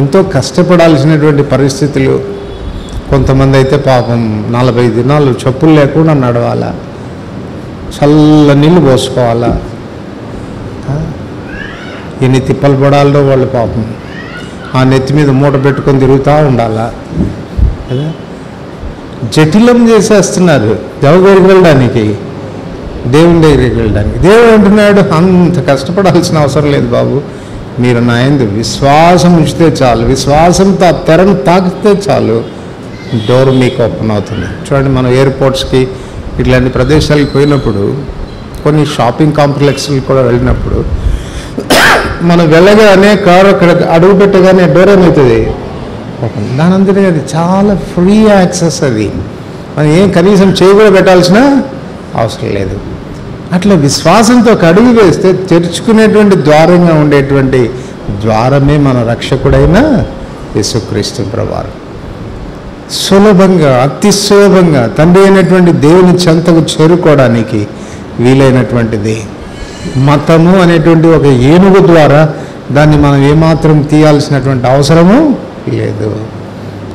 ఎంతో కష్టపడాల్సినటువంటి పరిస్థితులు. కొంతమంది అయితే పాపం 40 దినాలు చెప్పులు లేకుండా నడవాలా, చల్ల నీళ్ళు పోసుకోవాలా, ఎన్ని తిప్పలు పడాలో వాళ్ళు పాపం ఆ నెత్తి మీద మూట పెట్టుకొని తిరుగుతూ ఉండాలా కదా. జటిలం చేసేస్తున్నారు దేవుడి దగ్గరికి వెళ్ళడానికి, దేవుని దగ్గరికి వెళ్ళడానికి. దేవుడు అంటున్నాడు, అంత కష్టపడాల్సిన అవసరం లేదు బాబు, మీరు నా యందు విశ్వాసం ఉంచితే చాలు, విశ్వాసంతో ఆ తెరను తాకితే చాలు, డోర్ మీకు ఓపెన్ అవుతుంది. చూడండి, మనం ఎయిర్పోర్ట్స్కి ఇట్లాంటి ప్రదేశాలకు పోయినప్పుడు, కొన్ని షాపింగ్ కాంప్లెక్స్కి కూడా వెళ్ళినప్పుడు, మనం వెళ్ళగానే కారు అక్కడ అడుగు పెట్టగానే డోర్ ఏమవుతుంది? ఓపెన్. దాని అంతనే అది చాలా ఫ్రీ యాక్సెస్. అది మనం ఏం కనీసం చేయి కూడా పెట్టాల్సిన అవసరం లేదు. అట్లా విశ్వాసంతో ఒక అడుగు వేస్తే తెరుచుకునేటువంటి ద్వారంగా ఉండేటువంటి ద్వారమే మన రక్షకుడైన యేసుక్రీస్తు ప్రభువారు. సులభంగా, అతి సులభంగా తండ్రి అయినటువంటి దేవుని చెంతకు చేరుకోవడానికి వీలైనటువంటిది. మతము అనేటువంటి ఒక ఏనుగు ద్వారా దాన్ని మనం ఏమాత్రం తీయాల్సినటువంటి అవసరము లేదు.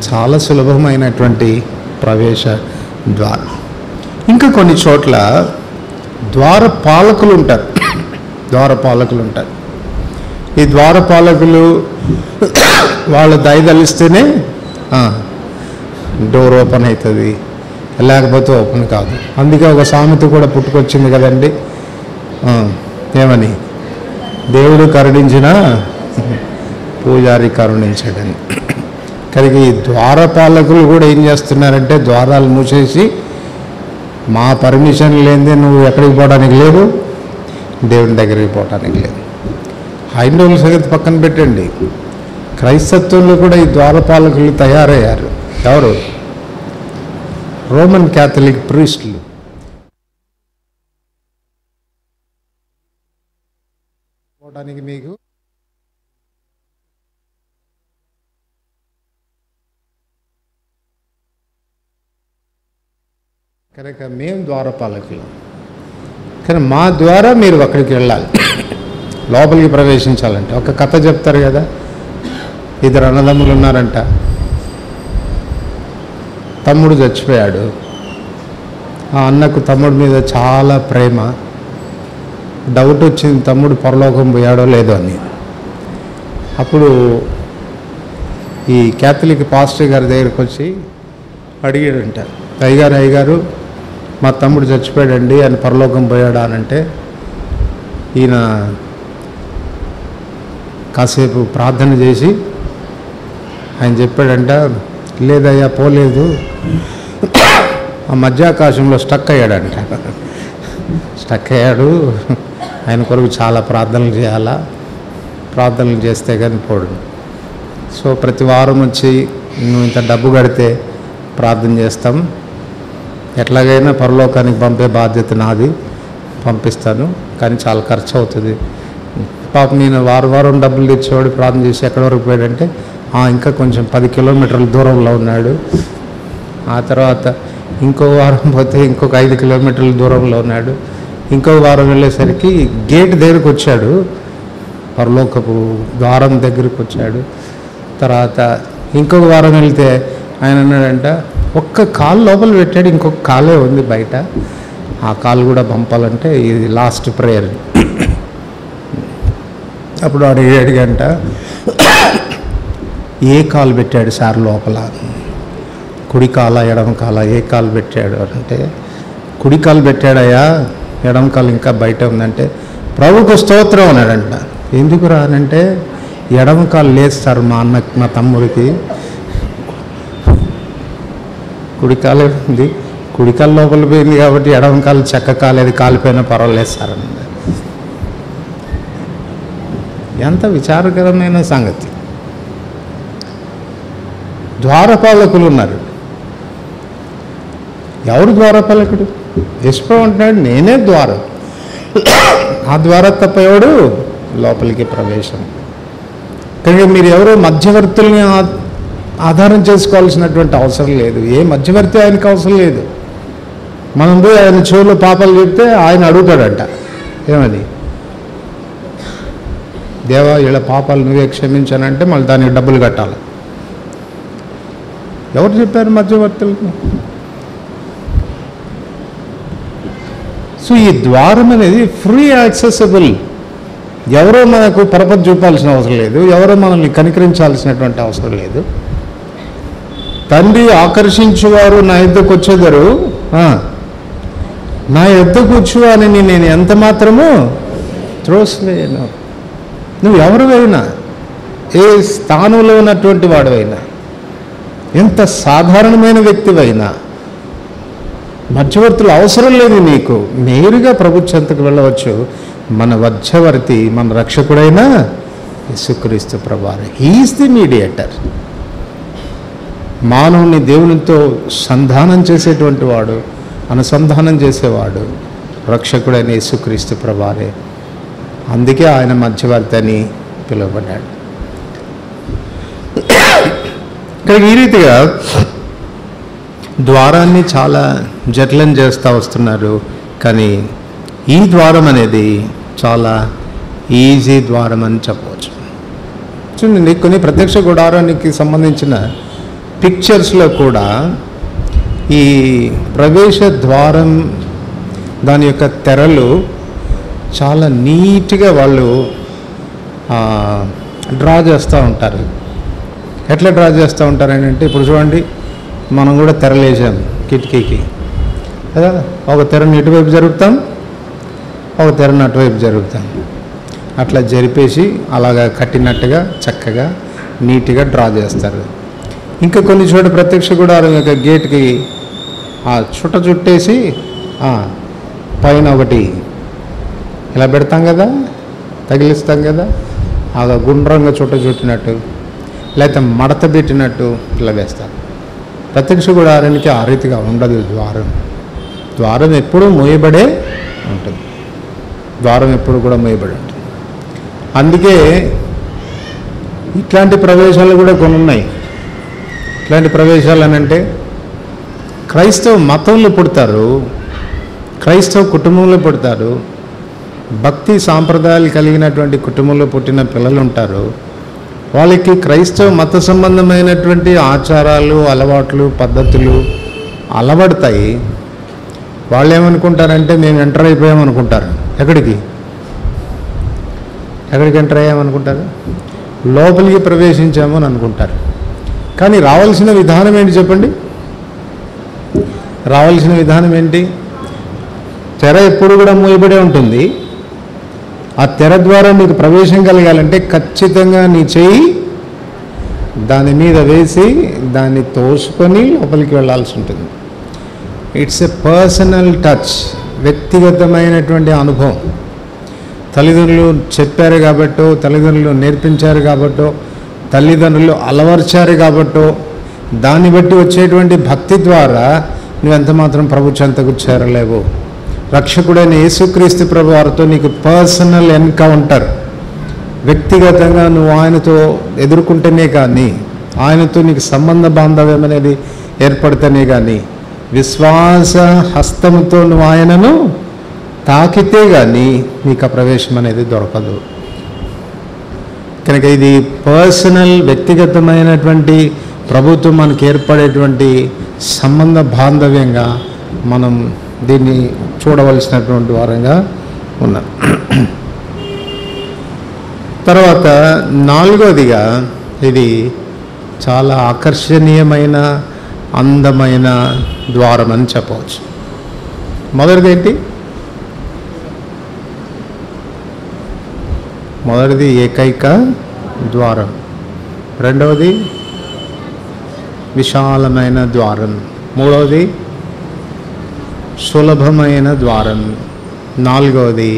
చాలా సులభమైనటువంటి ప్రవేశ ద్వారం. ఇంకా కొన్ని చోట్ల ద్వారపాలకులు ఉంటారు. ఈ ద్వారపాలకులు వాళ్ళు దయదలిస్తేనే డోర్ ఓపెన్ అవుతుంది, లేకపోతే ఓపెన్ కాదు. అందుకే ఒక సామెత కూడా పుట్టుకొచ్చింది కదండి, ఏమని? దేవుడు కరుణించిన పూజారి కరుణించాడని. కనుక ఈ ద్వారపాలకులు కూడా ఏం చేస్తున్నారంటే ద్వారాలు మూసేసి, మా పర్మిషన్ లేనిదే నువ్వు ఎక్కడికి పోవడానికి లేదు, దేవుని దగ్గరికి పోవడానికి లేదు. హైందవుల సంగతి పక్కన పెట్టండి, క్రైస్తత్వంలో కూడా ఈ ద్వారపాలకులు తయారయ్యారు. ఎవరు? రోమన్ క్యాథలిక్ ప్రీస్టులు. పోవడానికి మీకు కనుక మేము ద్వారపాలకులు, కానీ మా ద్వారా మీరు అక్కడికి వెళ్ళాలి, లోపలికి ప్రవేశించాలంటే. ఒక కథ చెప్తారు కదా, 2 అన్నదమ్ములు ఉన్నారంట. తమ్ముడు చచ్చిపోయాడు. ఆ అన్నకు తమ్ముడి మీద చాలా ప్రేమ. డౌట్ వచ్చింది, తమ్ముడు పరలోకం పోయాడో లేదో అని. అప్పుడు ఈ క్యాథలిక్ పాస్టర్ గారి దగ్గరికి వచ్చి అడిగాడంట, అయ్యగారు మా తమ్ముడు చచ్చిపోయాడండి, ఆయన పరలోకం పోయాడా అని అంటే, ఈయన కాసేపు ప్రార్థన చేసి ఆయన చెప్పాడంట, లేదయ్యా పోలేదు, ఆ మధ్యాకాశంలో స్టక్ అయ్యాడంట. స్టక్ అయ్యాడు, ఆయన కొరకు చాలా ప్రార్థనలు చేయాలా, ప్రార్థనలు చేస్తే కానీ పోడు. సో ప్రతి వారం వచ్చి నువ్వు ఇంత డబ్బు కడితే ప్రార్థన చేస్తాం, ఎట్లాగైనా పరలోకానికి పంపే బాధ్యత నాది, పంపిస్తాను, కానీ చాలా ఖర్చు అవుతుంది. పాపం నేను వారం డబ్బులు తెచ్చేవాడు ప్రార్థన చేసి ఎక్కడి వరకు పోయాడంటే ఇంకా కొంచెం 10 కిలోమీటర్ల దూరంలో ఉన్నాడు. ఆ తర్వాత ఇంకో వారం పోతే ఇంకొక 5 కిలోమీటర్ల దూరంలో ఉన్నాడు. ఇంకో వారం వెళ్ళేసరికి గేట్ దగ్గరికి వచ్చాడు, పరలోకపు ద్వారం దగ్గరికి వచ్చాడు. తర్వాత ఇంకొక వారం వెళ్తే ఆయన అన్నాడంట, ఒక్క కాలు లోపల పెట్టాడు, ఇంకొక కాలే ఉంది బయట, ఆ కాలు కూడా పంపాలంటే ఇది లాస్ట్ ప్రేయర్. అప్పుడు అడిగంట, ఏ కాలు పెట్టాడు సార్ లోపల, కుడి కాల ఎడమ కాల ఏ కాలు పెట్టాడు అంటే, కుడి కాలు పెట్టాడయ్యా, ఎడమ కాలు ఇంకా బయట ఉందంటే, ప్రభుకు స్తోత్రం అన్నాడంట. ఎందుకు రానంటే, ఎడమ కాలు లేదు సార్ మా తమ్ముడికి, కుడికాలు ఉంది, కుడికాలు లోపల పోయింది కాబట్టి ఎడమ కాలు చెక్క కాలేదు, కాలిపోయినా పర్వాలేదు సార్ అన్నది. ఎంత విచారకరమైన సంగతి. ద్వారపాలకులు ఉన్నారు. ఎవరు ద్వారపాలకుడు? యేసుప్రభు అంటున్నాడు, నేనే ద్వారం, ఆ ద్వారం తప్ప ఎవడు లోపలికి ప్రవేశం. కనుక మీరు ఎవరో మధ్యవర్తుల్ని ఆధారం చేసుకోవాల్సినటువంటి అవసరం లేదు. ఏ మధ్యవర్తి ఆయనకు అవసరం లేదు. మనం పోయి ఆయన చెవులో పాపాలు చెప్తే ఆయన అడుగుతాడంట, ఏమది, దేవా వీళ్ళ పాపాలు నువ్వే క్షమించానంటే మళ్ళీ దానికి డబ్బులు కట్టాలి. ఎవరు చెప్పారు మధ్యవర్తులకు? సో ఈ ద్వారం అనేది ఫ్రీ యాక్సెసిబుల్. ఎవరో మనకు పరపతి చూపాల్సిన అవసరం లేదు, ఎవరో మనల్ని కనికరించాల్సినటువంటి అవసరం లేదు. తండ్రి ఆకర్షించువారు నా యొద్దకు వచ్చేదారు, నా యొద్దకు వచ్చువాని నేను ఎంత మాత్రము త్రోసివేయను. నువ్వు ఎవరివైనా, ఏ స్థానంలో ఉన్నటువంటి వాడివైనా, ఎంత సాధారణమైన వ్యక్తివైనా, మధ్యవర్తులు అవసరం లేదు నీకు. నేరుగా ప్రభు చెంతకు వెళ్ళవచ్చు. మన మధ్యవర్తి మన రక్షకుడైన యేసుక్రీస్తు ప్రభువారు. He is the mediator. మానవుని దేవునితో సంధానం చేసేటువంటి వాడు, అనుసంధానం చేసేవాడు రక్షకుడైన యేసుక్రీస్తు ప్రభువారే. అందుకే ఆయన మధ్యవర్తి అని పిలువబడ్డాడు. ఇక్కడ ఈ రీతిగా ద్వారాన్ని చాలా జటిలం చేస్తూ వస్తున్నారు. కానీ ఈ ద్వారం అనేది చాలా ఈజీ ద్వారం అని చెప్పవచ్చు. చూడండి, కొన్ని ప్రత్యక్ష గుడారానికి సంబంధించిన పిక్చర్స్లో కూడా ఈ ప్రవేశ ద్వారం దాని యొక్క తెరలు చాలా నీట్గా వాళ్ళు డ్రా చేస్తూ ఉంటారు. ఎట్లా డ్రా చేస్తూ ఉంటారని అంటే, ఇప్పుడు చూడండి, మనం కూడా తెరలేసాం కిటికీకి కదా, ఒక తెరను ఇటువైపు జరుపుతాం, ఒక తెరను అటువైపు జరుపుతాం. అట్లా జరిపేసి అలాగా కట్టినట్టుగా చక్కగా నీట్గా డ్రా చేస్తారు. ఇంకా కొన్ని చోట ప్రత్యక్ష గుడారం యొక్క గేట్కి చుట్టేసి పైన ఒకటి ఇలా పెడతాం కదా, తగిలిస్తాం కదా, ఆ గుండ్రంగా చుట్టినట్టు లేకపోతే మడత పెట్టినట్టు ఇలా వేస్తారు. ప్రత్యక్ష గుడారానికి ఆ రీతిగా ఉండదు ద్వారం. ద్వారం ఎప్పుడూ మూయబడే ఉంటుంది. ద్వారం ఎప్పుడు కూడా మూయబడి ఉంటుంది. అందుకే ఇట్లాంటి ప్రవేశాలు కూడా కొన్ని ఉన్నాయి. ఇట్లాంటి ప్రవేశాలు అని అంటే, క్రైస్తవ మతంలో పుడతారు, క్రైస్తవ కుటుంబంలో పుడతారు, భక్తి సాంప్రదాయాలు కలిగినటువంటి కుటుంబంలో పుట్టిన పిల్లలు ఉంటారు. వాళ్ళకి క్రైస్తవ మత సంబంధమైనటువంటి ఆచారాలు, అలవాట్లు, పద్ధతులు అలవడతాయి. వాళ్ళు ఏమనుకుంటారంటే, మేము ఎంటర్ అయిపోయామనుకుంటారు. ఎక్కడికి ఎంటర్ అయ్యామనుకుంటారు? లోపలికి ప్రవేశించాము అని అనుకుంటారు. కానీ రావాల్సిన విధానం ఏంటి చెప్పండి? రావాల్సిన విధానం ఏంటి? తెర ఎప్పుడు కూడా మూయబడే ఉంటుంది. ఆ తెర ద్వారా నీకు ప్రవేశం కలగాలంటే ఖచ్చితంగా నీ చెయ్యి దాని మీద వేసి దాన్ని తోసుకొని లోపలికి వెళ్ళాల్సి ఉంటుంది. ఇట్స్ ఎ పర్సనల్ టచ్, వ్యక్తిగతమైనటువంటి అనుభవం. తల్లిదండ్రులు చెప్పారు కాబట్టో, తల్లిదండ్రులు నేర్పించారు కాబట్టో, తల్లిదండ్రులు అలవర్చారు కాబట్టో, దాన్ని బట్టి వచ్చేటువంటి భక్తి ద్వారా నువ్వెంత మాత్రం ప్రభు చెంతకు చేరలేవు. రక్షకుడైన యేసుక్రీస్తు ప్రభు వారితో నీకు పర్సనల్ ఎన్కౌంటర్, వ్యక్తిగతంగా నువ్వు ఆయనతో ఎదుర్కొంటేనే కానీ, ఆయనతో నీకు సంబంధ బాంధవ్యం అనేది ఏర్పడితేనే కానీ, విశ్వాస హస్తముతో నువ్వు ఆయనను తాకితే కానీ నీకు ఆ ప్రవేశం అనేది దొరకదు. కనుక ఇది పర్సనల్, వ్యక్తిగతమైనటువంటి ప్రభుత్వం మనకు ఏర్పడేటువంటి సంబంధ బాంధవ్యంగా మనం దీన్ని చూడవలసినటువంటి వారంగా ఉన్నాం. తర్వాత 4వదిగా ఇది చాలా ఆకర్షణీయమైన, అందమైన ద్వారం అని చెప్పవచ్చు. మొదటిది ఏకైక ద్వారం. రెండవది విశాలమైన ద్వారం. మూడవది సులభమైన ద్వారం. 4వది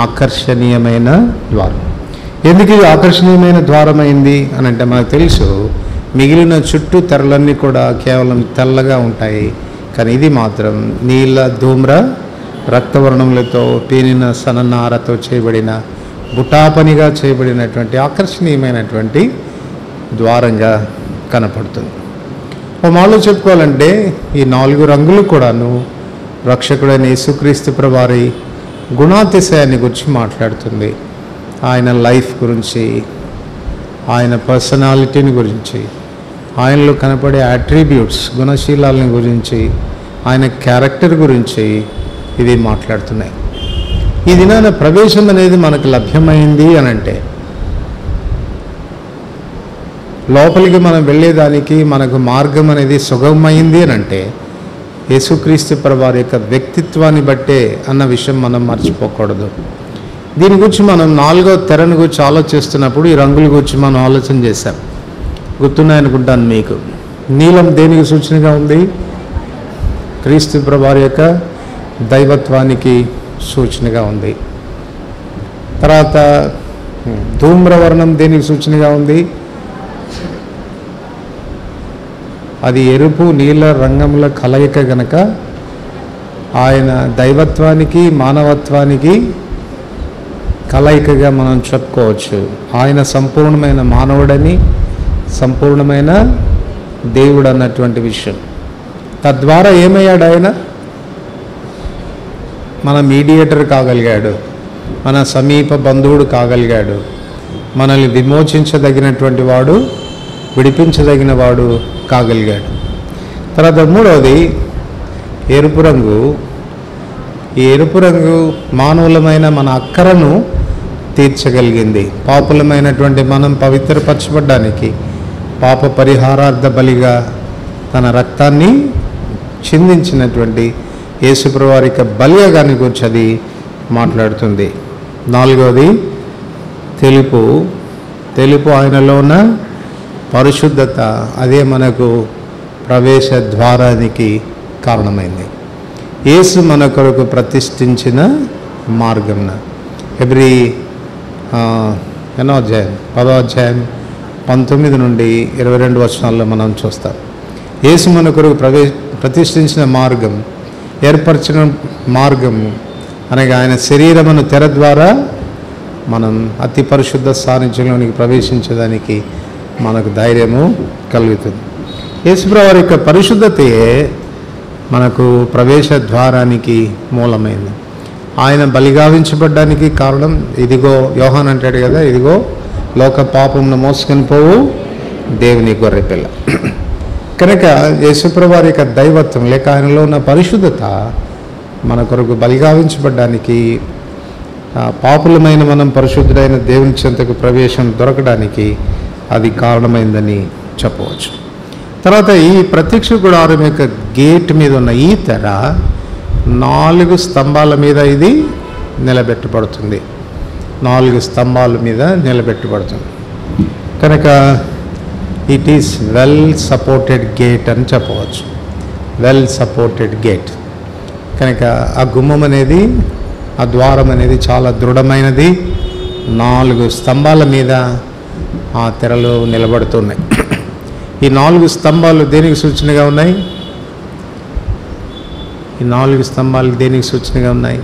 ఆకర్షణీయమైన ద్వారం. ఎందుకు ఇది ఆకర్షణీయమైన ద్వారం అయింది అని అంటే మనకు తెలుసు, మిగిలిన చుట్టూ తెరలన్నీ కూడా కేవలం తెల్లగా ఉంటాయి, కానీ ఇది మాత్రం నీల ధూమ్ర రక్తవర్ణములతో పీనిన సన్ననారతో చేయబడిన, బుటాపనిగా చేయబడినటువంటి ఆకర్షణీయమైనటువంటి ద్వారంగా కనపడుతుంది. ఓ మాలో చెప్పుకోవాలంటే ఈ 4 రంగులు కూడాను రక్షకుడైన యేసుక్రీస్తు ప్రభువారి గుణాతిశయాన్ని గురించి మాట్లాడుతుంది. ఆయన లైఫ్ గురించి, ఆయన పర్సనాలిటీని గురించి, ఆయనలో కనపడే అట్రిబ్యూట్స్, గుణశీలాలని గురించి, ఆయన క్యారెక్టర్ గురించి ఇది మాట్లాడుతున్నాయి. ఈ దినాన ప్రవేశం అనేది మనకు లభ్యమైంది అని అంటే, లోపలికి మనం వెళ్ళేదానికి మనకు మార్గం అనేది సుగమమైంది అని అంటే యేసుక్రీస్తు ప్రభువారి యొక్క వ్యక్తిత్వాన్ని బట్టే అన్న విషయం మనం మర్చిపోకూడదు. దీని గురించి మనం 4వ తెరను గురించి ఆలోచిస్తున్నప్పుడు ఈ రంగుల గురించి మనం ఆలోచన చేశాం. గుర్తున్నాయనుకుంటాను మీకు. నీలం దేనికి సూచనగా ఉంది? క్రీస్తు ప్రభువారి యొక్క దైవత్వానికి సూచనగా ఉంది. తర్వాత ధూమ్రవర్ణం దేనికి సూచనగా ఉంది? అది ఎరుపు నీల రంగముల కలయిక గనక ఆయన దైవత్వానికి మానవత్వానికి కలయికగా మనం చెప్పుకోవచ్చు. ఆయన సంపూర్ణమైన మానవుడని, సంపూర్ణమైన దేవుడు అన్నటువంటి విషయం. తద్వారా ఏమయ్యాడు? ఆయన మన మీడియేటర్ కాగలిగాడు, మన సమీప బంధువుడు కాగలిగాడు, మనల్ని విమోచించదగినటువంటి వాడు, విడిపించదగిన వాడు కాగలిగాడు. తర్వాత 3వది ఎరుపు రంగు. ఈ ఎరుపు రంగు మానవులమైన మన అక్కరను తీర్చగలిగింది. పాపులమైనటువంటి మనం పవిత్రపరచబడ్డానికి పాప పరిహారార్థ బలిగా తన రక్తాన్ని చిందించినటువంటి యేసుప్రభువు వారి యొక్క బలియాగాన్ని గురించి అది మాట్లాడుతుంది. 4వది తెలుపు. తెలుపు ఆయనలో ఉన్న పరిశుద్ధత, అదే మనకు ప్రవేశ ద్వారానికి కారణమైంది. యేసు మన కొరకు ప్రతిష్ఠించిన మార్గంన. హెబ్రీ 10వ అధ్యాయం 19 నుండి 22 వచనాల్లో మనం చూస్తాం. యేసు మన కొరకు ప్రతిష్ఠించిన మార్గం, ఏర్పరచిన మార్గం అనగా ఆయన శరీరమును తెర ద్వారా మనం అతి పరిశుద్ధ సాన్నిధ్యంలోనికి ప్రవేశించడానికి మనకు ధైర్యము కలుగుతుంది. యేసుప్రభువు వారి యొక్క పరిశుద్ధతయే మనకు ప్రవేశ ద్వారానికి మూలమైంది. ఆయన బలిగావించబడ్డానికి కారణం, ఇదిగో యోహాన్ అంటాడు కదా, ఇదిగో లోక పాపమును మోసుకొని పోవు దేవుని గొర్రెపిల్ల. కనుక యేసుప్రభువు వారి యొక్క దైవత్వం లేక ఆయనలో ఉన్న పరిశుద్ధత మన కొరకు బలిగావించబడ్డానికి, పాపులమైన మనం పరిశుద్ధుడైన దేవుని చెంతకు ప్రవేశం దొరకడానికి అది కారణమైందని చెప్పవచ్చు. తర్వాత ఈ ప్రత్యక్ష గుడారం యొక్క గేట్ మీద ఉన్న ఈ తెర 4 స్తంభాల మీద ఇది నిలబెట్టబడుతుంది. 4 స్తంభాల మీద నిలబెట్టబడుతుంది. కనుక it is well supported gate అని చెప్పవచ్చు. Well supported gate. కనుక ఆ గుమ్మం అనేది, ఆ ద్వారం అనేది చాలా దృఢమైనది. 4 స్తంభాల మీద ఆ తెరలు నిలబడుతున్నాయి. ఈ 4 స్తంభాలు దేనికి సూచనగా ఉన్నాయి? ఈ 4 స్తంభాలు దేనికి సూచనగా ఉన్నాయి?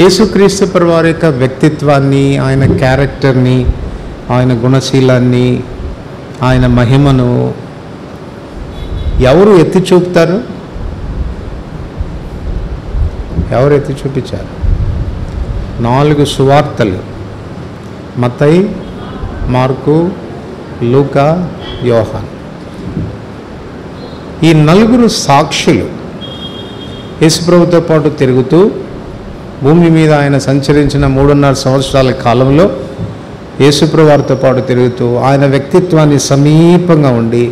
యేసుక్రీస్తు ప్రభువారి యొక్క వ్యక్తిత్వాన్ని, ఆయన క్యారెక్టర్ని, ఆయన గుణశీలాన్ని, ఆయన మహిమను ఎవరు ఎత్తి చూపుతారు? ఎవరు ఎత్తి చూపించారు? 4 సువార్తలు, మత్తయి, మార్కు, లూకా, యోహాన్. ఈ 4 సాక్షులు యేసుప్రభుతో పాటు తిరుగుతూ భూమి మీద ఆయన సంచరించిన 3.5 సంవత్సరాల కాలంలో యేసుప్రభు వారితో పాటు తిరుగుతూ ఆయన వ్యక్తిత్వాన్ని సమీపంగా ఉండి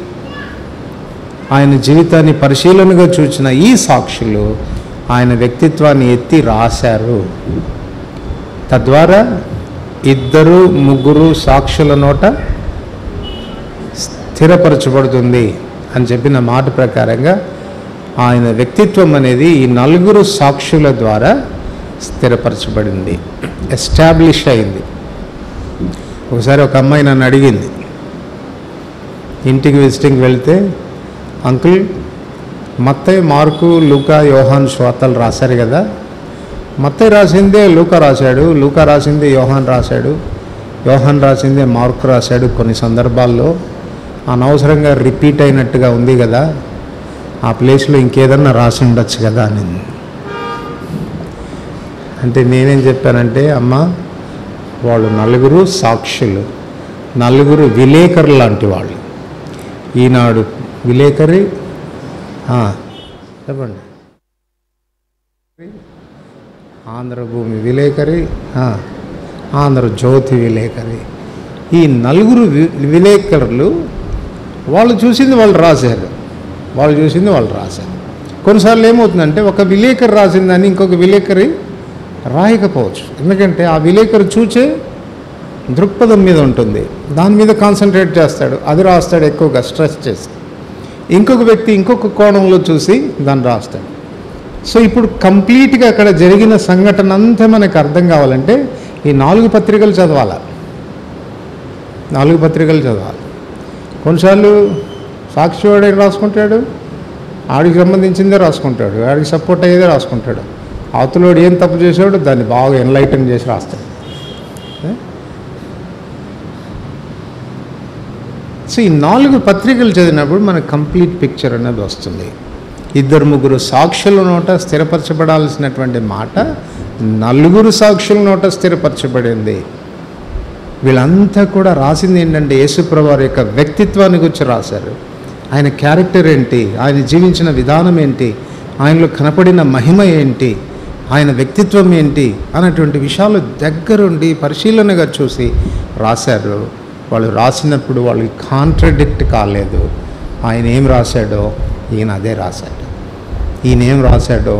ఆయన జీవితాన్ని పరిశీలనగా చూచిన ఈ సాక్షులు ఆయన వ్యక్తిత్వాన్ని ఎత్తి రాశారు. తద్వారా 2, 3 సాక్షుల నోట స్థిరపరచబడుతుంది అని చెప్పిన మాట ప్రకారంగా ఆయన వ్యక్తిత్వం అనేది ఈ 4 సాక్షుల ద్వారా స్థిరపరచబడింది, ఎస్టాబ్లిష్ అయింది. ఒకసారి ఒక అమ్మాయి నన్ను అడిగింది, ఇంటికి విజిటింగ్కి వెళ్తే, అంకుల్ మత్తయి, మార్కు, లూకా, యోహాన్ సువార్తలు రాశారు కదా, మత్తయి రాసిందే లూకా రాశాడు, లూకా రాసిందే యోహాన్ రాశాడు, యోహాన్ రాసిందే మార్కు రాశాడు, కొన్ని సందర్భాల్లో అనవసరంగా రిపీట్ అయినట్టుగా ఉంది కదా, ఆ ప్లేస్లో ఇంకేదన్నా రాసి ఉండొచ్చు కదా అని. అంటే నేనేం చెప్పానంటే, అమ్మ వాళ్ళు 4 సాక్షులు, 4 విలేకరులు లాంటి వాళ్ళు. ఈనాడు విలేకరి, చెప్పండి, ఆంధ్రభూమి విలేకరి, ఆంధ్రజ్యోతి విలేకరి. ఈ 4 విలేకరులు వాళ్ళు చూసింది వాళ్ళు రాశారు, వాళ్ళు చూసింది వాళ్ళు రాశారు. కొన్నిసార్లు ఏమవుతుందంటే ఒక విలేకరి రాసిందని ఇంకొక విలేకరి రాయకపోవచ్చు, ఎందుకంటే ఆ విలేకరు చూచే దృక్పథం మీద ఉంటుంది, దాని మీద కాన్సన్ట్రేట్ చేస్తాడు, అది రాస్తాడు ఎక్కువగా స్ట్రెస్ చేసి. ఇంకొక వ్యక్తి ఇంకొక కోణంలో చూసి దాన్ని రాస్తాడు. సో ఇప్పుడు కంప్లీట్గా అక్కడ జరిగిన సంఘటన అంతా మనకు అర్థం కావాలంటే ఈ 4 పత్రికలు చదవాలి, 4 పత్రికలు చదవాలి. కొన్నిసార్లు సాక్షి వాడు రాసుకుంటాడు, ఆడికి సంబంధించిందే రాసుకుంటాడు, ఆడికి సపోర్ట్ అయ్యేదే రాసుకుంటాడు. అవతలోడు ఏం తప్పు చేసాడు దాన్ని బాగా ఎన్లైటన్ చేసి రాస్తాడు. సో ఈ 4 పత్రికలు చదివినప్పుడు మనకు కంప్లీట్ పిక్చర్ అనేది వస్తుంది. 2, 3 సాక్షుల నోట స్థిరపరచబడాల్సినటువంటి మాట 4 సాక్షుల నోట స్థిరపరచబడింది. వీళ్ళంతా కూడా రాసింది ఏంటంటే యేసుప్రభు వారి యొక్క వ్యక్తిత్వాన్ని గురించి రాశారు. ఆయన క్యారెక్టర్ ఏంటి, ఆయన జీవించిన విధానం ఏంటి, ఆయనలో కనపడిన మహిమ ఏంటి, ఆయన వ్యక్తిత్వం ఏంటి అన్నటువంటి విషయాలు దగ్గరుండి పరిశీలనగా చూసి రాశారు. వాళ్ళు రాసినప్పుడు వాళ్ళు కాంట్రడిక్ట్ కాలేదు. ఆయన ఏం రాశాడో ఈయన అదే రాశాడు, ఈయన ఏం రాశాడో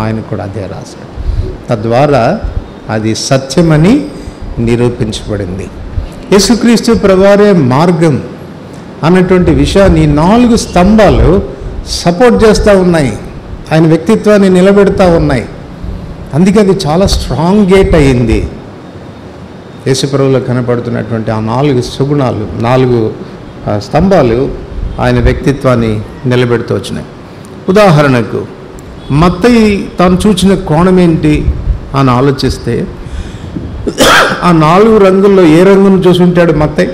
ఆయన కూడా అదే రాశాడు. తద్వారా అది సత్యమని నిరూపించబడింది. యేసుక్రీస్తు ప్రభువారే మార్గం అన్నటువంటి విషయాన్ని 4 స్తంభాలు సపోర్ట్ చేస్తూ ఉన్నాయి, ఆయన వ్యక్తిత్వాన్ని నిలబెడతా ఉన్నాయి. అందుకే అది చాలా స్ట్రాంగ్ గేట్ అయ్యింది. యేసుప్రభువులో కనపడుతున్నటువంటి ఆ 4 సుగుణాలు, 4 స్తంభాలు ఆయన వ్యక్తిత్వాన్ని నిలబెడుతూ వచ్చినాయి. ఉదాహరణకు మత్తయి తాను చూసిన కోణం ఏంటి అని ఆలోచిస్తే, ఆ 4 రంగుల్లో ఏ రంగును చూసి ఉంటాడు మత్తయి?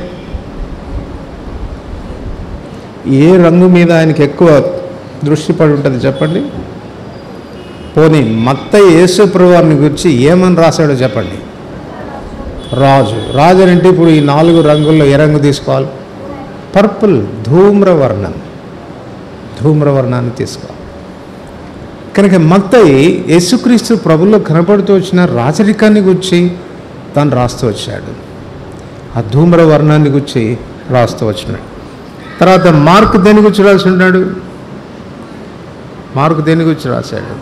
ఏ రంగు మీద ఆయనకి ఎక్కువ దృష్టి పడి ఉంటుంది చెప్పండి? పోనీ మత్తయి యేసుప్రభు వారిని గురించి ఏమని రాశాడో చెప్పండి? రాజు. రాజు అంటే ఇప్పుడు ఈ 4 రంగుల్లో ఏ రంగు తీసుకోవాలి? పర్పుల్, ధూమ్రవర్ణం, ధూమ్రవర్ణాన్ని తీసుకోవాలి. కనుక మత్తయి యేసుక్రీస్తు ప్రభులో కనపడుతూ వచ్చిన రాజరికాన్ని గురించి తాను రాస్తూ వచ్చాడు, ఆ ధూమ్రవర్ణాన్ని గురించి రాస్తూ వచ్చినాడు. తర్వాత మార్కు దేని గురించి రాసి ఉన్నాడు? మార్కు దేని గురించి రాశాడు?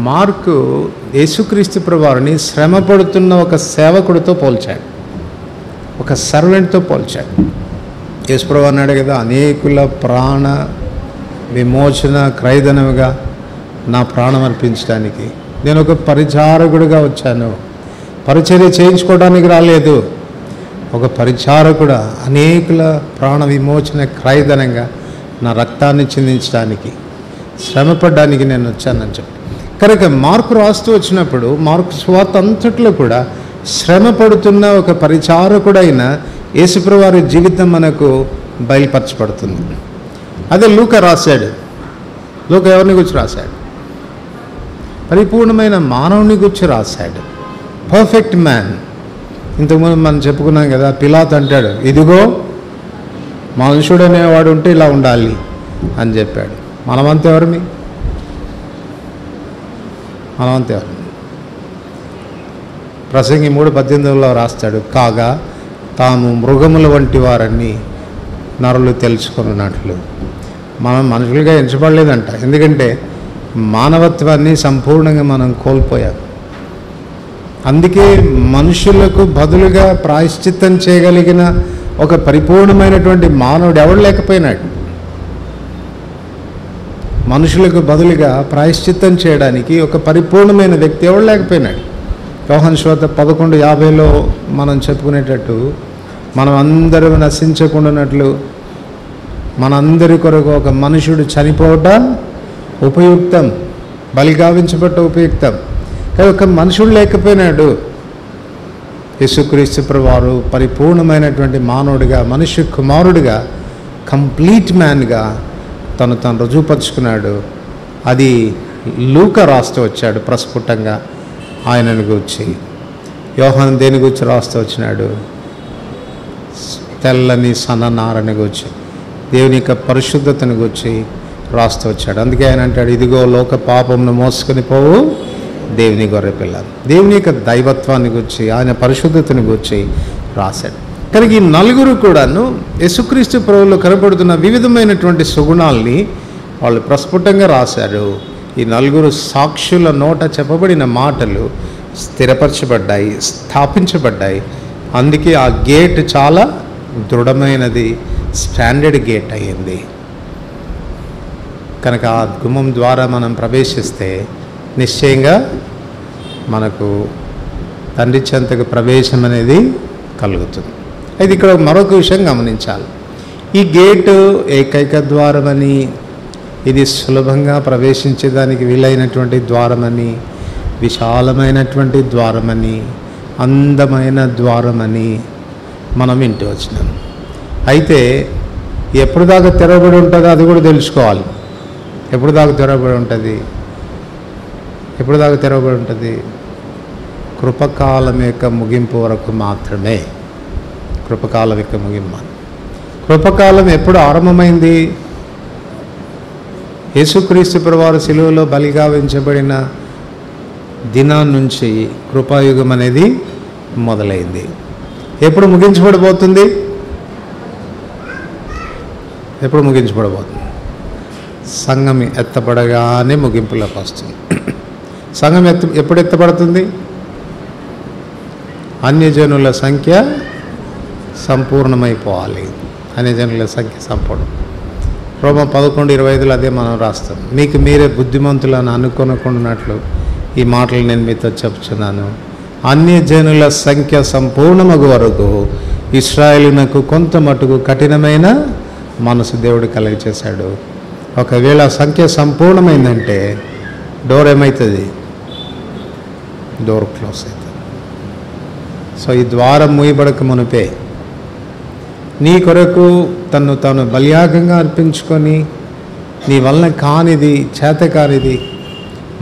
మార్కు యేసుక్రీస్తు ప్రభువారిని శ్రమ పడుతున్న ఒక సేవకుడితో పోల్చాడు, ఒక సర్వెంట్తో పోల్చాడు. యేసుప్రభు అన్నాడు కదా, అనేకుల ప్రాణ విమోచన క్రయధనముగా నా ప్రాణం అర్పించడానికి నేను ఒక పరిచారకుడిగా వచ్చాను. పరిచర్య చేయించుకోవడానికి రాలేదు, ఒక పరిచారకుడు అనేకుల ప్రాణ విమోచన క్రయధనంగా నా రక్తాన్ని చిందించడానికి, శ్రమపడడానికి నేను వచ్చానని చెప్పి. కనుక మార్కు రాస్తూ వచ్చినప్పుడు మార్కు సువార్త అంతట్లో కూడా శ్రమ పడుతున్న ఒక పరిచారకుడైన యేసుప్రభువు వారి జీవితం మనకు బయలుపరచబడుతుంది. అదే లూకా రాశాడు. లూకా ఎవరిని గురించి రాశాడు? పరిపూర్ణమైన మానవుని గురించి రాశాడు. Perfect man. ఇంతకుముందు మనం చెప్పుకున్నాం కదా, పిలాతు అంటాడు, ఇదిగో మనుషుడు అనేవాడు ఉంటే ఇలా ఉండాలి అని చెప్పాడు. మనమంతా ఎవరిని? మనమంతా ఎవరిని? ప్రసంగి 3:18లో రాస్తాడు, కాగా తాము మృగముల వంటి వారని నరులు తెలుసుకున్నట్లు. మనం మనుషులుగా ఎంచబడలేదంట. ఎందుకంటే మానవత్వాన్ని సంపూర్ణంగా మనం కోల్పోయాం. అందుకే మనుషులకు బదులుగా ప్రాయశ్చిత్తం చేయగలిగిన ఒక పరిపూర్ణమైనటువంటి మానవుడు ఎవడు లేకపోయినాడు. మనుషులకు బదులుగా ప్రాయశ్చిత్తం చేయడానికి ఒక పరిపూర్ణమైన వ్యక్తి ఎవడు లేకపోయినాడు. యోహాను సువార్త 11:50లో మనం చెప్పుకునేటట్టు, మనం అందరూ నశించకుండానట్లు మనందరి కొరకు ఒక మనుషుడు చనిపోవటం ఉపయుక్తం, బలిగావించబట్ట ఉపయుక్తం. కానీ ఒక మనుషుడు లేకపోయినాడు. యేసుక్రీస్తు ప్రభువారు పరిపూర్ణమైనటువంటి మానవుడిగా, మనుష్య కుమారుడిగా, కంప్లీట్ మ్యాన్గా తను రుజువుపరుచుకున్నాడు. అది లూకా రాస్తూ వచ్చాడు ప్రస్ఫుటంగా ఆయనను గూర్చి. యోహాను దేని గురించి రాస్తూ వచ్చినాడు? తెల్లని సన్ననారని గూర్చి, దేవుని యొక్క పరిశుద్ధతను గూర్చి రాస్తూ వచ్చాడు. అందుకే ఆయన అంటాడు, ఇదిగో లోక పాపమును మోసుకొని పోవు దేవుని గొర్రెపిల్ల. దేవుని యొక్క దైవత్వాన్ని గురించి, ఆయన పరిశుద్ధతను గురించి రాశాడు. కనుక ఈ నలుగురు కూడాను యేసుక్రీస్తు ప్రభువులో కనబడుతున్న వివిధమైనటువంటి సుగుణాల్ని వాళ్ళు ప్రస్ఫుటంగా రాశారు. ఈ నలుగురు సాక్షుల నోట చెప్పబడిన మాటలు స్థిరపరచబడ్డాయి, స్థాపించబడ్డాయి. అందుకే ఆ గేట్ చాలా దృఢమైనది, స్టాండర్డ్ గేట్ అయ్యింది. కనుక ఆ గుమ్మం ద్వారా మనం ప్రవేశిస్తే నిశ్చయంగా మనకు తండ్రి చెంతకు ప్రవేశం అనేది కలుగుతుంది. అయితే ఇక్కడ మరొక విషయం గమనించాలి. ఈ గేటు ఏకైక ద్వారమని, ఇది సులభంగా ప్రవేశించేదానికి వీలైనటువంటి ద్వారమని, విశాలమైనటువంటి ద్వారమని, అందమైన ద్వారమని మనం వింటూ వచ్చినాం. అయితే ఎప్పుడు దాకా తెరవబడి ఉంటుందో అది కూడా తెలుసుకోవాలి. ఎప్పుడు దాకా తెరవబడి ఉంటుంది? ఎప్పుడు దాకా తెరవబడి ఉంటుంది? కృపకాలం యొక్క ముగింపు వరకు మాత్రమే. కృపకాలం యొక్క ముగింపు. కృపకాలం ఎప్పుడు ఆరంభమైంది? యేసుక్రీస్తు ప్రభువారు శిలువలో బలిగా ఉంచబడిన దినాన్ని నుంచి కృపాయుగం అనేది మొదలైంది. ఎప్పుడు ముగించబడబోతుంది? ఎప్పుడు ముగించబడబోతుంది? సంఘం ఎత్తపడగానే ముగింపులోకి వస్తుంది. సంఘం ఎప్పుడు ఎత్తపడుతుంది? అన్యజనుల సంఖ్య సంపూర్ణమైపోవాలి. అన్యజనుల సంఖ్య సంపూర్ణం. రోమా 11:25 అదే మనం రాస్తాం. మీకు మీరే బుద్ధిమంతులను అనుకొనుకున్నట్లు ఈ మాటలు నేను మీతో చెప్తున్నాను. అన్యజనుల సంఖ్య సంపూర్ణమగు వరకు ఇశ్రాయేలునకు కొంత మటుకు కఠినమైన మనసు దేవుడు కలుగచేశాడు. ఒకవేళ సంఖ్య సంపూర్ణమైందంటే డోర్ ఏమవుతుంది? డోర్ క్లోజ్ అవుతుంది. సో ఈ ద్వారం మూయబడక మునిపే నీ కొరకు తాను బలియాగంగా అర్పించుకొని, నీ వలన కానిది, చేత కానిది,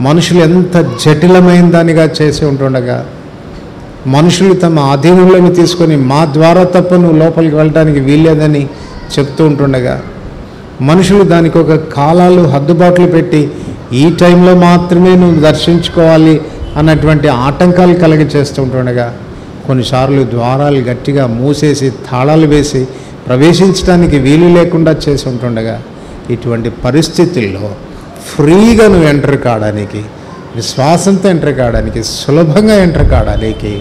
మనుషులు ఎంత జటిలమైన దానిగా చేసి ఉంటుండగా, మనుషులు తమ ఆధీనంలోకి తీసుకొని మా ద్వారా తప్ప నువ్వు లోపలికి వెళ్ళడానికి వీల్లేదని చెప్తూ ఉంటుండగా, మనుషులు దానికి ఒక కాలాలు, హద్దుబాట్లు పెట్టి ఈ టైంలో మాత్రమే నువ్వు దర్శించుకోవాలి అన్నటువంటి ఆటంకాలు కలిగి చేస్తూ ఉంటుండగా, కొన్నిసార్లు ద్వారాలు గట్టిగా మూసేసి తాళాలు వేసి ప్రవేశించడానికి వీలు లేకుండా చేసి ఉంటుండగా, ఇటువంటి పరిస్థితుల్లో ఫ్రీగా నువ్వు ఎంటర్ కావడానికి, విశ్వాసంతో ఎంటర్ కావడానికి, సులభంగా ఎంటర్ కావడానికి,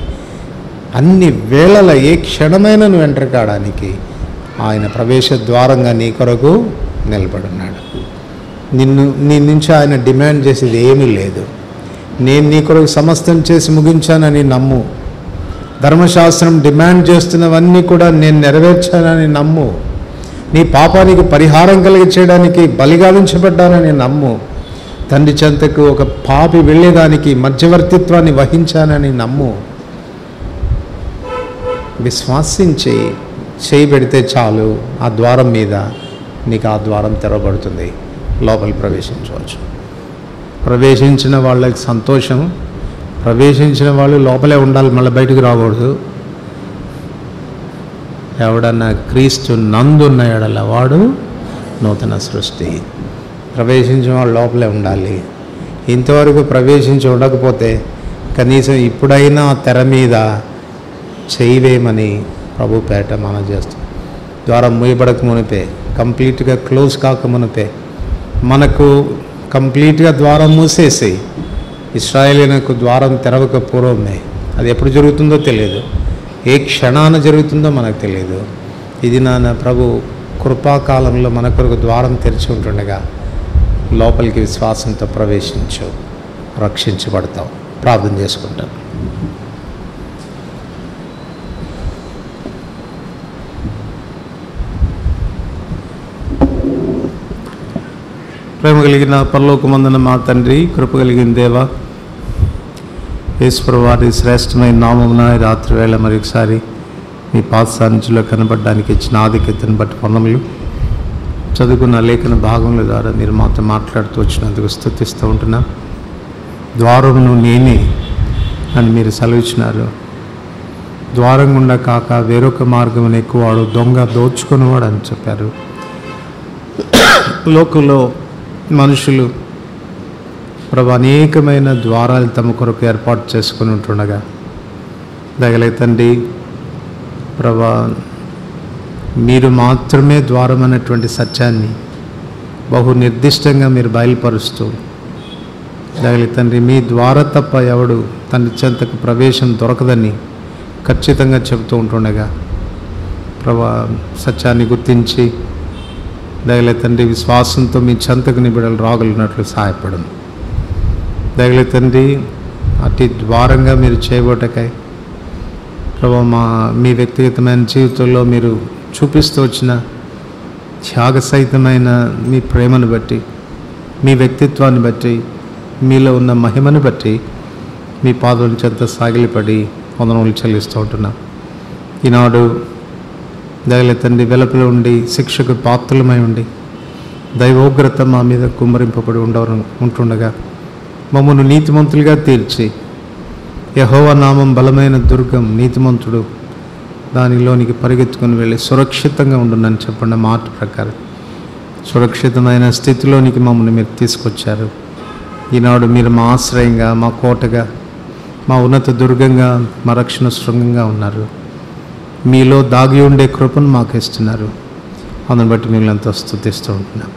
అన్ని వేళల ఏ క్షణమైనా నువ్వు ఎంటర్ కావడానికి ఆయన ప్రవేశ ద్వారంగా నీ కొరకు నిలబడున్నాడు. నీ నుంచి ఆయన డిమాండ్ చేసేది ఏమీ లేదు. నేను నీ కొరకు సమస్తం చేసి ముగించానని నమ్ము. ధర్మశాస్త్రం డిమాండ్ చేస్తున్నవన్నీ కూడా నేను నెరవేర్చానని నమ్ము. నీ పాపానికి పరిహారం కలిగి చేయడానికి బలిగా ఉంచబడ్డానని నమ్ము. తండ్రి చెంతకు ఒక పాపి వెళ్ళేదానికి మధ్యవర్తిత్వాన్ని వహించానని నమ్ము. విశ్వాసించి చేయి పెడితే చాలు, ఆ ద్వారం మీద నీకు ఆ ద్వారం తెరవబడుతుంది, లోపలి ప్రవేశించవచ్చు. ప్రవేశించిన వాళ్ళకి సంతోషం, ప్రవేశించిన వాళ్ళు లోపలే ఉండాలి, మళ్ళీ బయటకు రాకూడదు. ఎవడన్నా క్రీస్తు నందున్న ఎడల వాడు నూతన సృష్టి. ప్రవేశించిన వాళ్ళు లోపలే ఉండాలి. ఇంతవరకు ప్రవేశించి ఉండకపోతే కనీసం ఇప్పుడైనా తెర మీద చేయవేమని ప్రభు పేట మనం చేస్తాం. ద్వారం మూయబడక మునిపే, కంప్లీట్గా క్లోజ్ కాక మునిపే, మనకు కంప్లీట్గా ద్వారం మూసేసి ఇశ్రాయేలీయులకు ద్వారం తెరవక పూర్వమే, అది ఎప్పుడు జరుగుతుందో తెలియదు, ఏ క్షణాన జరుగుతుందో మనకు తెలియదు. ఇది నాన్న ప్రభు కృపాకాలంలో మన కొరకు ద్వారం తెరిచి ఉంటుండగా లోపలికి విశ్వాసంతో ప్రవేశించు, రక్షించబడతావు. ప్రార్థన చేసుకుంటాను. ప్రేమ కలిగిన పరలోకమందున మా తండ్రి, కృప కలిగిన దేవా, యేసు వారి శ్రేష్టమైన నామమున రాత్రి వేళ మరొకసారి మీ పాదసాన్నిధ్యంలో కనబడడానికి ఇచ్చిన ఆధిక్యతను బట్టి వందములు. చదువుకున్న లేఖన భాగముల ద్వారా మీరు మాతో మాట్లాడుతూ వచ్చినందుకు స్తుతిస్తూ ఉంటున్నా. ద్వారమును నేనే అని మీరు సెలవిచ్చినారు. ద్వారం గుండా కాక వేరొక మార్గం ఎక్కువవాడు దొంగ దోచుకునేవాడు అని చెప్పారు. లోకంలో మనుషులు ప్రభు అనేకమైన ద్వారాలు తమ కొరకు ఏర్పాటు చేసుకుని ఉంటుండగా దయగలే తండ్రి ప్రభా, మీరు మాత్రమే ద్వారం అన్నటువంటి సత్యాన్ని బహు నిర్దిష్టంగా మీరు బయలుపరుస్తూ దయగలే తండ్రి, మీ ద్వారా తప్ప ఎవడు తన చెంతకు ప్రవేశం దొరకదని ఖచ్చితంగా చెబుతూ ఉంటుండగా ప్రభా, సత్యాన్ని గుర్తించి దయగలే తండ్రి విశ్వాసంతో మీ చెంతకు నిబిడలు రాగలిగినట్లు సహాయపడను. దయగలే తండ్రి, అతి ద్వారంగా మీరు చేయబోటకై ప్రభు మీ వ్యక్తిగతమైన జీవితంలో మీరు చూపిస్తూ వచ్చిన త్యాగసహితమైన మీ ప్రేమను బట్టి, మీ వ్యక్తిత్వాన్ని బట్టి, మీలో ఉన్న మహిమను బట్టి మీ పాదం చెంత సాగిలిపడి వందనములు చెల్లిస్తూ ఉంటున్నాం. ఈనాడు దయగలే తండ్రి వెలుపల ఉండి శిక్షకు పాత్రలమై ఉండి దైవోగ్రత మా మీద కుమ్మరింపబడి ఉంటుండగా మమ్మల్ని నీతిమంతులుగా తీర్చి యెహోవా నామం బలమైన దుర్గం, నీతిమంతుడు దానిలోనికి పరిగెత్తుకుని వెళ్ళి సురక్షితంగా ఉండునని చెప్పండి మాట ప్రకారం సురక్షితమైన స్థితిలోనికి మమ్మల్ని మీరు తీసుకొచ్చారు. ఈనాడు మీరు మా ఆశ్రయంగా, మా కోటగా, మా ఉన్నత దుర్గంగా, మా రక్షణ శృంగంగా ఉన్నారు. మీలో దాగి ఉండే కృపను మాకు ఇస్తున్నారు. అందుని బట్టి మిమ్మల్ని ఎంతో స్తుతిస్తూ ఉంటున్నాం.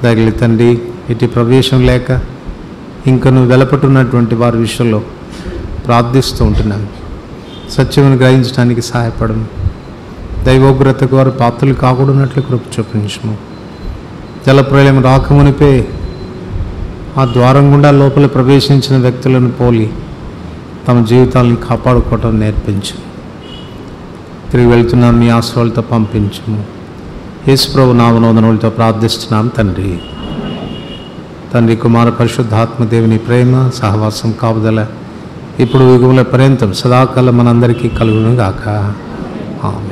దయగలి తండ్రి, ఇటు ప్రవేశం లేక ఇంకను వెలపట్టున్నటువంటి వారి విషయంలో ప్రార్థిస్తూ ఉంటున్నాను. సత్యమును గ్రహించడానికి సహాయపడము. దైవోగ్రతకు వారు పాత్రలు కాకూడనట్లు కృప చూపించము. జలప్రలయం రాకమునిపే ఆ ద్వారం గుండా లోపల ప్రవేశించిన వ్యక్తులను పోలి తమ జీవితాలను కాపాడుకోవటం నేర్పించు. తిరిగి వెళ్తున్నాం మీ ఆశ్రయాలతో పంపించము. యేసు ప్రభు నామనోదనములతో ప్రార్థిస్తున్నాం తండ్రి. తండ్రి, కుమార పరిశుద్ధాత్మ దేవుని ప్రేమ సహవాసం కాపుదల ఇప్పుడు యుగముల పర్యంతం సదాకాలం మనందరికీ కలుగును గాక. ఆమేన్.